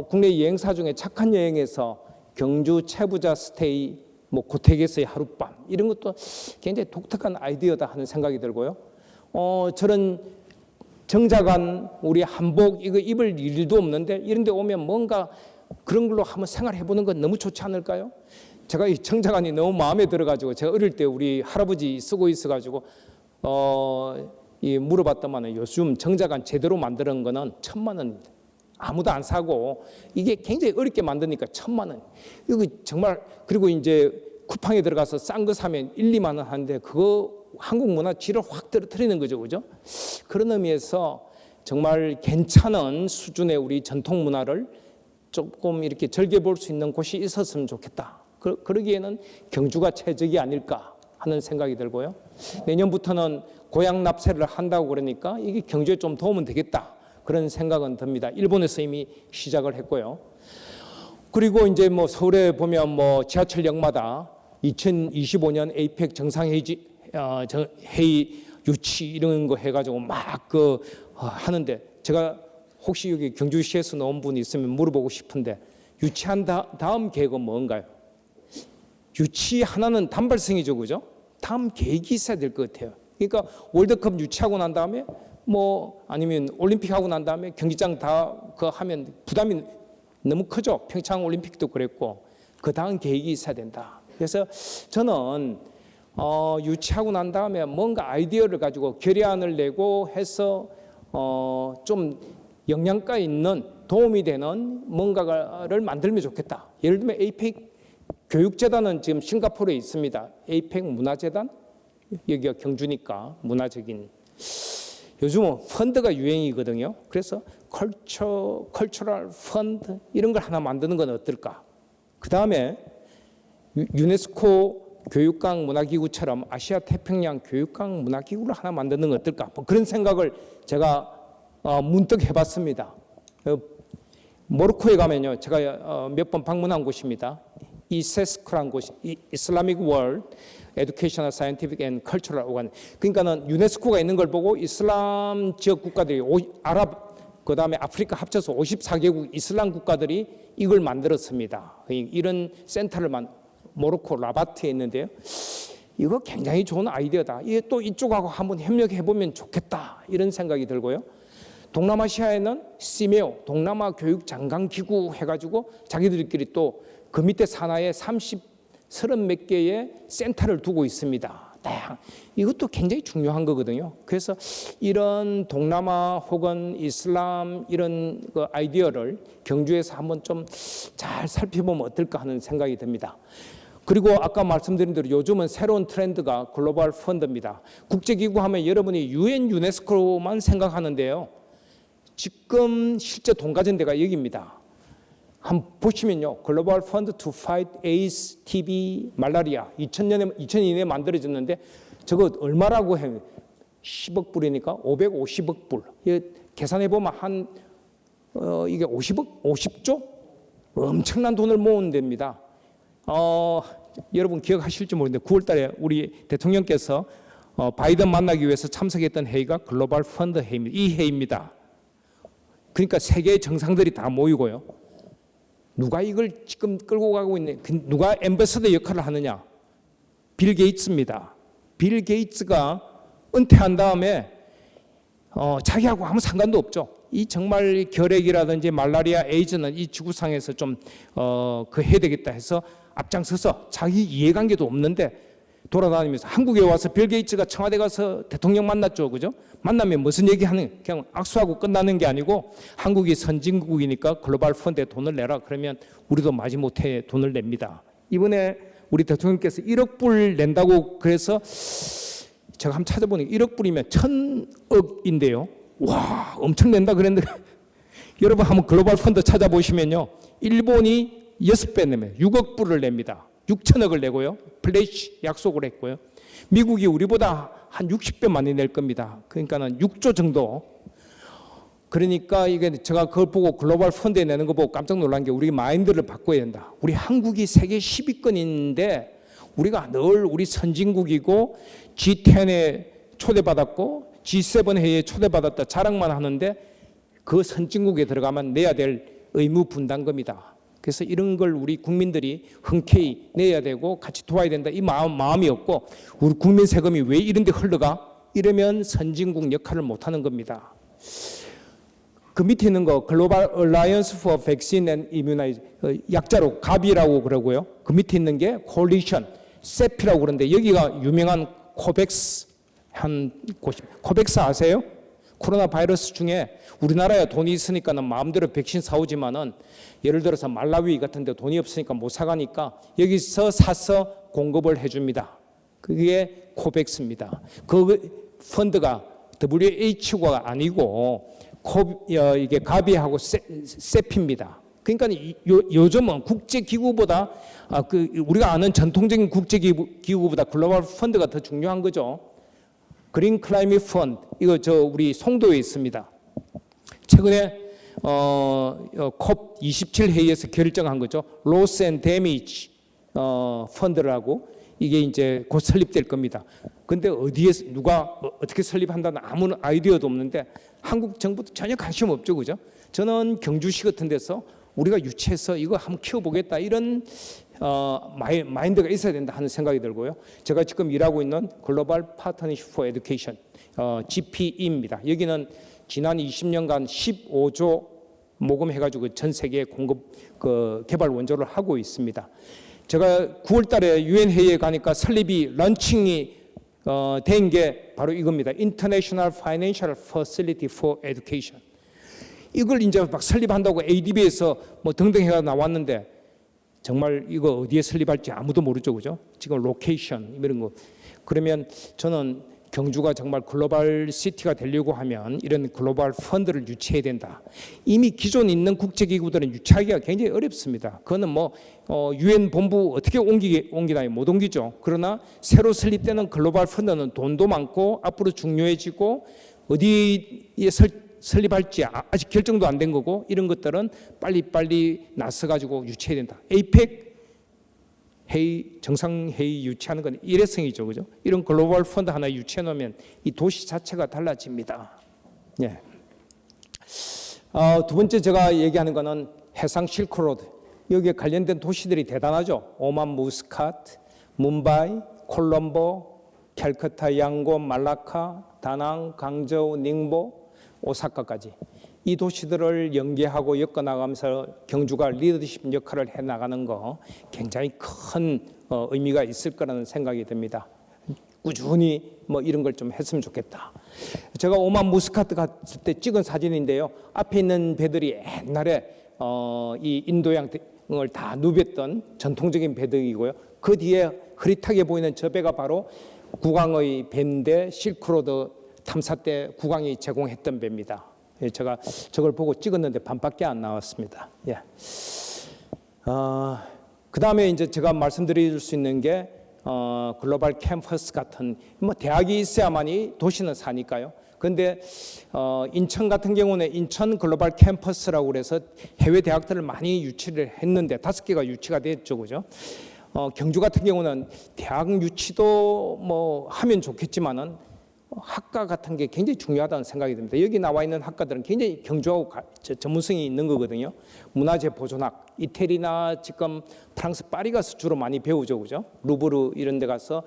[SPEAKER 3] 국내 여행사 중에 착한 여행에서 경주 채부자 스테이, 뭐 고택에서의 하룻밤 이런 것도 굉장히 독특한 아이디어다 하는 생각이 들고요. 저런 정자간 우리 한복 이거 입을 일도 없는데 이런 데 오면 뭔가 그런 걸로 한번 생활해보는 건 너무 좋지 않을까요? 제가 이 정자간이 너무 마음에 들어가지고 제가 어릴 때 우리 할아버지 쓰고 있어가지고 물어봤더만 요즘 정자간 제대로 만드는 거는 1,000만 원입니다. 아무도 안 사고 이게 굉장히 어렵게 만드니까 1,000만 원. 이거 정말, 그리고 이제 쿠팡에 들어가서 싼 거 사면 1, 2만 원 하는데 그거 한국 문화 질을 확 떨어뜨리는 거죠, 그죠? 그런 의미에서 정말 괜찮은 수준의 우리 전통 문화를 조금 이렇게 즐겨볼 수 있는 곳이 있었으면 좋겠다. 그러기에는 경주가 최적이 아닐까 하는 생각이 들고요. 내년부터는 고향 납세를 한다고 그러니까 이게 경주에 좀 도움은 되겠다. 그런 생각은 듭니다. 일본에서 이미 시작을 했고요. 그리고 이제 뭐 서울에 보면 뭐 지하철역마다 2025년 에이펙 정상회의 회의 유치 이런 거 해가지고 막 하는데 제가 혹시 여기 경주시에서 나온 분이 있으면 물어보고 싶은데 유치한 다음 계획은 뭔가요? 유치 하나는 단발성이죠, 그죠? 다음 계획이 있어야 될 것 같아요. 그러니까 월드컵 유치하고 난 다음에 뭐 아니면 올림픽 하고 난 다음에 경기장 다 하면 부담이 너무 크죠. 평창 올림픽도 그랬고 그 다음 계획이 있어야 된다. 그래서 저는 유치하고 난 다음에 뭔가 아이디어를 가지고 결의안을 내고 해서 좀 영양가 있는 도움이 되는 뭔가를 만들면 좋겠다. 예를 들면 에이펙 교육재단은 지금 싱가포르에 있습니다. 에이펙 문화재단 여기가 경주니까 문화적인 요즘은 펀드가 유행이거든요. 그래서 컬처럴 펀드 이런 걸 하나 만드는 건 어떨까? 그 다음에 유네스코 교육강 문화기구처럼 아시아 태평양 교육강 문화기구를 하나 만드는 건 어떨까? 뭐 그런 생각을 제가 문득 해봤습니다. 모로코에 가면요, 제가 몇 번 방문한 곳입니다. 이세스크라는 곳이 Islamic World Educational, Scientific and Cultural Organ. 그러니까는 유네스코가 있는 걸 보고 이슬람 지역 국가들이 아랍 그다음에 아프리카 합쳐서 54개국 이슬람 국가들이 이걸 만들었습니다. 이런 센터를 모로코 라바트에 있는데요. 이거 굉장히 좋은 아이디어다. 이게 또 이쪽하고 한번 협력해 보면 좋겠다. 이런 생각이 들고요. 동남아시아에는 시메오 동남아 교육 장관 기구 해가지고 자기들끼리 또 그 밑에 산하에 30 몇 개의 센터를 두고 있습니다. 이것도 굉장히 중요한 거거든요. 그래서 이런 동남아 혹은 이슬람 이런 아이디어를 경주에서 한번 좀 잘 살펴보면 어떨까 하는 생각이 듭니다. 그리고 아까 말씀드린 대로 요즘은 새로운 트렌드가 글로벌 펀드입니다. 국제기구 하면 여러분이 유엔 유네스코만 생각하는데요. 지금 실제 돈 가진 데가 여기입니다. 한번 보시면요. 글로벌 펀드 to fight AIDS, TB, 말라리아 2002년에 만들어졌는데 저거 얼마라고 해요? 10억 불이니까 550억 불. 계산해 보면 한 이게 50조? 엄청난 돈을 모은 데입니다. 여러분 기억하실지 모르는데 9월 달에 우리 대통령께서 바이든 만나기 위해서 참석했던 회의가 글로벌 펀드 회의입니다. 이 회의입니다. 그러니까 세계의 정상들이 다 모이고요. 누가 이걸 지금 끌고 가고 있는, 누가 앰버서더 역할을 하느냐? 빌 게이츠입니다. 빌 게이츠가 은퇴한 다음에 자기하고 아무 상관도 없죠. 이 정말 결핵이라든지 말라리아, 에이즈는 이 지구상에서 좀 해야 되겠다 해서 앞장서서 자기 이해관계도 없는데 돌아다니면서 한국에 와서 빌 게이츠가 청와대 가서 대통령 만났죠, 그죠? 만나면 무슨 얘기하는 그냥 악수하고 끝나는 게 아니고 한국이 선진국이니까 글로벌 펀드에 돈을 내라 그러면 우리도 마지못해 돈을 냅니다. 이번에 우리 대통령께서 1억 불 낸다고 그래서 제가 한번 찾아보니까 1억 불이면 1000억인데요. 와, 엄청 낸다 그랬는데 여러분 한번 글로벌 펀드 찾아보시면요. 일본이 6배 내면 6억 불을 냅니다. 6천억을 내고요. 플래시 약속을 했고요. 미국이 우리보다 한 60배 많이 낼 겁니다. 그러니까는 6조 정도. 그러니까 이게 제가 그걸 보고 글로벌 펀드에 내는 거 보고 깜짝 놀란 게 우리 마인드를 바꿔야 된다. 우리 한국이 세계 10위권인데 우리가 늘 우리 선진국이고 G10에 초대받았고 G7 회의에 초대받았다 자랑만 하는데 그 선진국에 들어가면 내야 될 의무 분담금이다. 그래서 이런 걸 우리 국민들이 흔쾌히 내야 되고 같이 도와야 된다. 이 마음이 없고 우리 국민 세금이 왜 이런 데 흘러가? 이러면 선진국 역할을 못하는 겁니다. 그 밑에 있는 거 글로벌 얼라이언스 포 백신 앤 이뮤나이즈 약자로 가비라고 그러고요. 그 밑에 있는 게 콜리션 세피라고 그러는데 여기가 유명한 코백스 한 곳이 코백스 아세요? 코로나 바이러스 중에 우리나라에 돈이 있으니까는 마음대로 백신 사오지만은 예를 들어서 말라위 같은 데 돈이 없으니까 못 사가니까 여기서 사서 공급을 해줍니다. 그게 코백스입니다. 그 펀드가 WHO가 아니고 이게 가비하고 세피입니다. 그러니까 요즘은 국제기구보다 우리가 아는 전통적인 국제기구보다 글로벌 펀드가 더 중요한 거죠. 그린 클라이밋 펀드 이거 우리 송도에 있습니다. 최근에 콥 27 회의에서 결정한 거죠. 로스 앤 데미지 펀드라고 이게 이제 곧 설립될 겁니다. 근데 어디에 누가 어떻게 설립한다는 아무 아이디어도 없는데 한국 정부도 전혀 관심 없죠, 그죠? 저는 경주시 같은 데서 우리가 유치해서 이거 한번 키워보겠다 이런 마인드가 있어야 된다 하는 생각이 들고요. 제가 지금 일하고 있는 글로벌 파트너십 포 에듀케이션 GPE입니다. 여기는 지난 20년간 15조 모금해가지고 전 세계에 공급 개발 원조를 하고 있습니다. 제가 9월달에 유엔 회의에 가니까 설립이 런칭이 된 게 바로 이겁니다. International Financial Facility for Education. 이걸 이제 막 설립한다고 ADB에서 뭐 등등 해가 나왔는데 정말 이거 어디에 설립할지 아무도 모르죠, 그죠? 지금 로케이션 이런 거. 그러면 저는 경주가 정말 글로벌 시티가 되려고 하면 이런 글로벌 펀드를 유치해야 된다. 이미 기존 있는 국제기구들은 유치하기가 굉장히 어렵습니다. 그거는 뭐 유엔 본부 어떻게 옮기나요? 못 옮기죠. 그러나 새로 설립되는 글로벌 펀드는 돈도 많고 앞으로 중요해지고 어디에 설립할지 아직 결정도 안 된 거고 이런 것들은 빨리빨리 나서가지고 유치해야 된다. 에이펙 회의, 정상회의 유치하는 건 일회성이죠, 그죠? 이런 글로벌 펀드 하나 유치해 놓으면 이 도시 자체가 달라집니다. 예. 두 번째 제가 얘기하는 거는 해상 실크로드. 여기에 관련된 도시들이 대단하죠. 오만, 무스카트, 뭄바이, 콜롬보, 캘커타, 양곤, 말라카, 다낭, 강저우, 닝보, 오사카까지. 이 도시들을 연계하고 엮어나가면서 경주가 리더십 역할을 해나가는 거 굉장히 큰 의미가 있을 거라는 생각이 듭니다. 꾸준히 뭐 이런 걸 좀 했으면 좋겠다. 제가 오만 무스카트 갔을 때 찍은 사진인데요. 앞에 있는 배들이 옛날에 이 인도양을 다 누볐던 전통적인 배들이고요. 그 뒤에 흐릿하게 보이는 저 배가 바로 국왕의 배인데 실크로드 탐사 때 국왕이 제공했던 배입니다. 제가 저걸 보고 찍었는데 반밖에 안 나왔습니다. 예. 그 다음에 이제 제가 말씀드릴 수 있는 게 글로벌 캠퍼스 같은 뭐 대학이 있어야만이 도시는 사니까요. 그런데 인천 같은 경우는 인천 글로벌 캠퍼스라고 그래서 해외 대학들을 많이 유치를 했는데 5개가 유치가 됐죠, 그죠? 경주 같은 경우는 대학 유치도 뭐 하면 좋겠지만은 학과 같은 게 굉장히 중요하다는 생각이 듭니다. 여기 나와 있는 학과들은 굉장히 경주하고 전문성이 있는 거거든요. 문화재 보존학, 이태리나 지금 프랑스 파리 가서 주로 많이 배우죠, 그죠? 루브르 이런 데 가서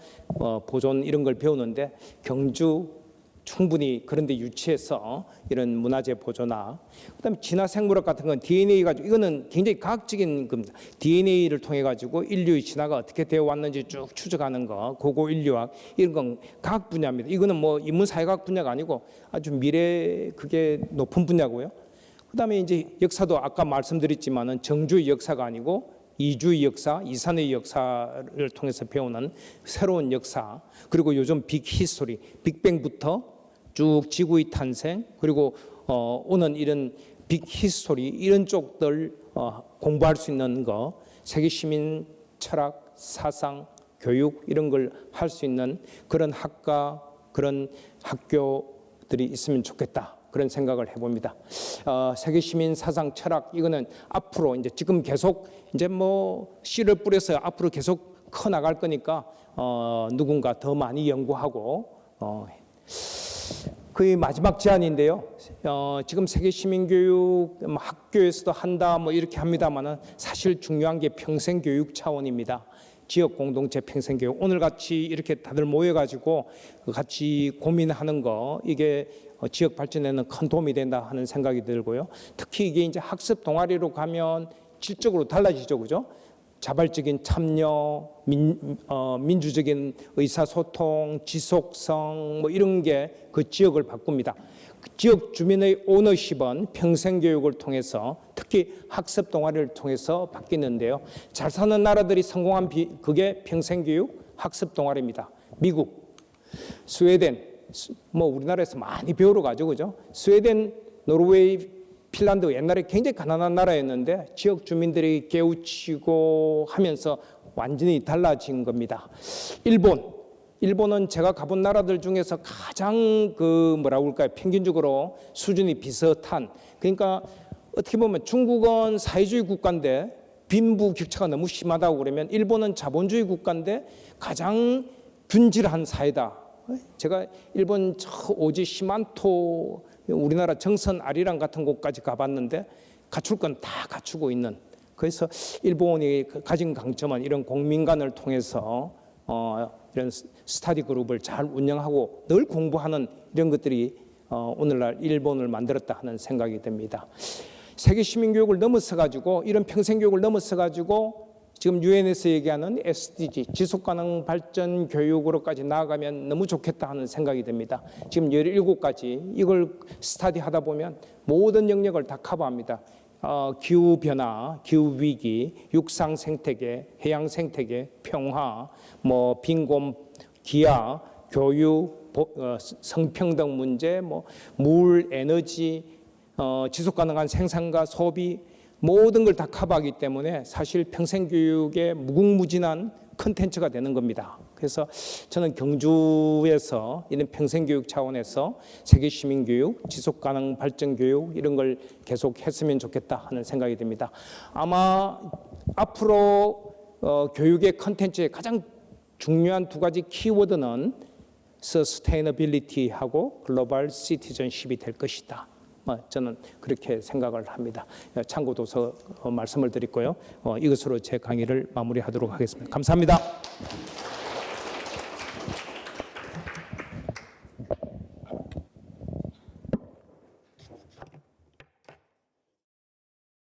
[SPEAKER 3] 보존 이런 걸 배우는데 경주 충분히 그런 데 유치해서 이런 문화재 보존학, 그다음에 진화생물학 같은 건 DNA 가지고 이거는 굉장히 과학적인 겁니다. DNA를 통해 가지고 인류의 진화가 어떻게 되어 왔는지 쭉 추적하는 거, 고고 인류학 이런 건 과학 분야입니다. 이거는 뭐 인문사회과학 분야가 아니고 아주 미래 그게 높은 분야고요. 그다음에 이제 역사도 아까 말씀드렸지만은 정주의 역사가 아니고 이주의 역사, 이산의 역사를 통해서 배우는 새로운 역사, 그리고 요즘 빅 히스토리, 빅뱅부터 쭉 지구의 탄생, 그리고 오는 이런 빅 히스토리 이런 쪽들 공부할 수 있는 거, 세계 시민 철학, 사상, 교육 이런 걸 할 수 있는 그런 학과, 그런 학교들이 있으면 좋겠다. 그런 생각을 해봅니다. 세계 시민 사상 철학 이거는 앞으로 이제 지금 계속 이제 뭐 씨를 뿌려서 앞으로 계속 커 나갈 거니까 누군가 더 많이 연구하고 거의 마지막 제안인데요. 지금 세계 시민 교육 학교에서도 한다 뭐 이렇게 합니다만은 사실 중요한 게 평생 교육 차원입니다. 지역 공동체 평생교육 오늘 같이 이렇게 다들 모여가지고 같이 고민하는 거 이게 지역 발전에는 큰 도움이 된다 하는 생각이 들고요. 특히 이게 이제 학습 동아리로 가면 질적으로 달라지죠, 그죠? 자발적인 참여, 민주적인 의사소통, 지속성 뭐 이런 게 그 지역을 바꿉니다. 그 지역 주민의 오너십은 평생교육을 통해서 특히 학습 동아리를 통해서 바뀌는데요. 잘 사는 나라들이 성공한 그게 평생교육 학습 동아리입니다. 미국, 스웨덴, 뭐 우리나라에서 많이 배우러 가죠, 그죠? 스웨덴, 노르웨이, 핀란드 옛날에 굉장히 가난한 나라였는데 지역 주민들이 깨우치고 하면서 완전히 달라진 겁니다. 일본은 제가 가본 나라들 중에서 가장 뭐라고 할까요? 평균적으로 수준이 비슷한, 그러니까 어떻게 보면 중국은 사회주의 국가인데 빈부격차가 너무 심하다고 그러면 일본은 자본주의 국가인데 가장 균질한 사회다. 제가 일본 저 오지 시만토 우리나라 정선 아리랑 같은 곳까지 가봤는데 갖출 건 다 갖추고 있는, 그래서 일본이 가진 강점은 이런 공민관을 통해서 이런 스터디 그룹을 잘 운영하고 늘 공부하는 이런 것들이 오늘날 일본을 만들었다 하는 생각이 듭니다. 세계 시민교육을 넘어서 이런 평생교육을 넘어서 지금 유엔에서 얘기하는 SDG 지속가능 발전 교육으로까지 나아가면 너무 좋겠다 하는 생각이 듭니다. 지금 17가지 이걸 스터디 하다 보면 모든 영역을 다 커버합니다. 기후변화, 기후위기, 육상생태계, 해양생태계, 평화, 빈곤, 기아, 교육, 성평등 문제, 물, 에너지, 지속가능한 생산과 소비, 모든 걸 다 커버하기 때문에 사실 평생교육의 무궁무진한 컨텐츠가 되는 겁니다. 그래서 저는 경주에서 이런 평생교육 차원에서 세계시민교육, 지속가능 발전교육 이런 걸 계속 했으면 좋겠다 하는 생각이 듭니다. 아마 앞으로 교육의 컨텐츠의 가장 중요한 두 가지 키워드는 서스테이너빌리티하고 글로벌 시티즌십이 될 것이다. 저는 그렇게 생각을 합니다. 참고 도서 말씀을 드리고요. 이것으로 제 강의를 마무리하도록 하겠습니다. 감사합니다.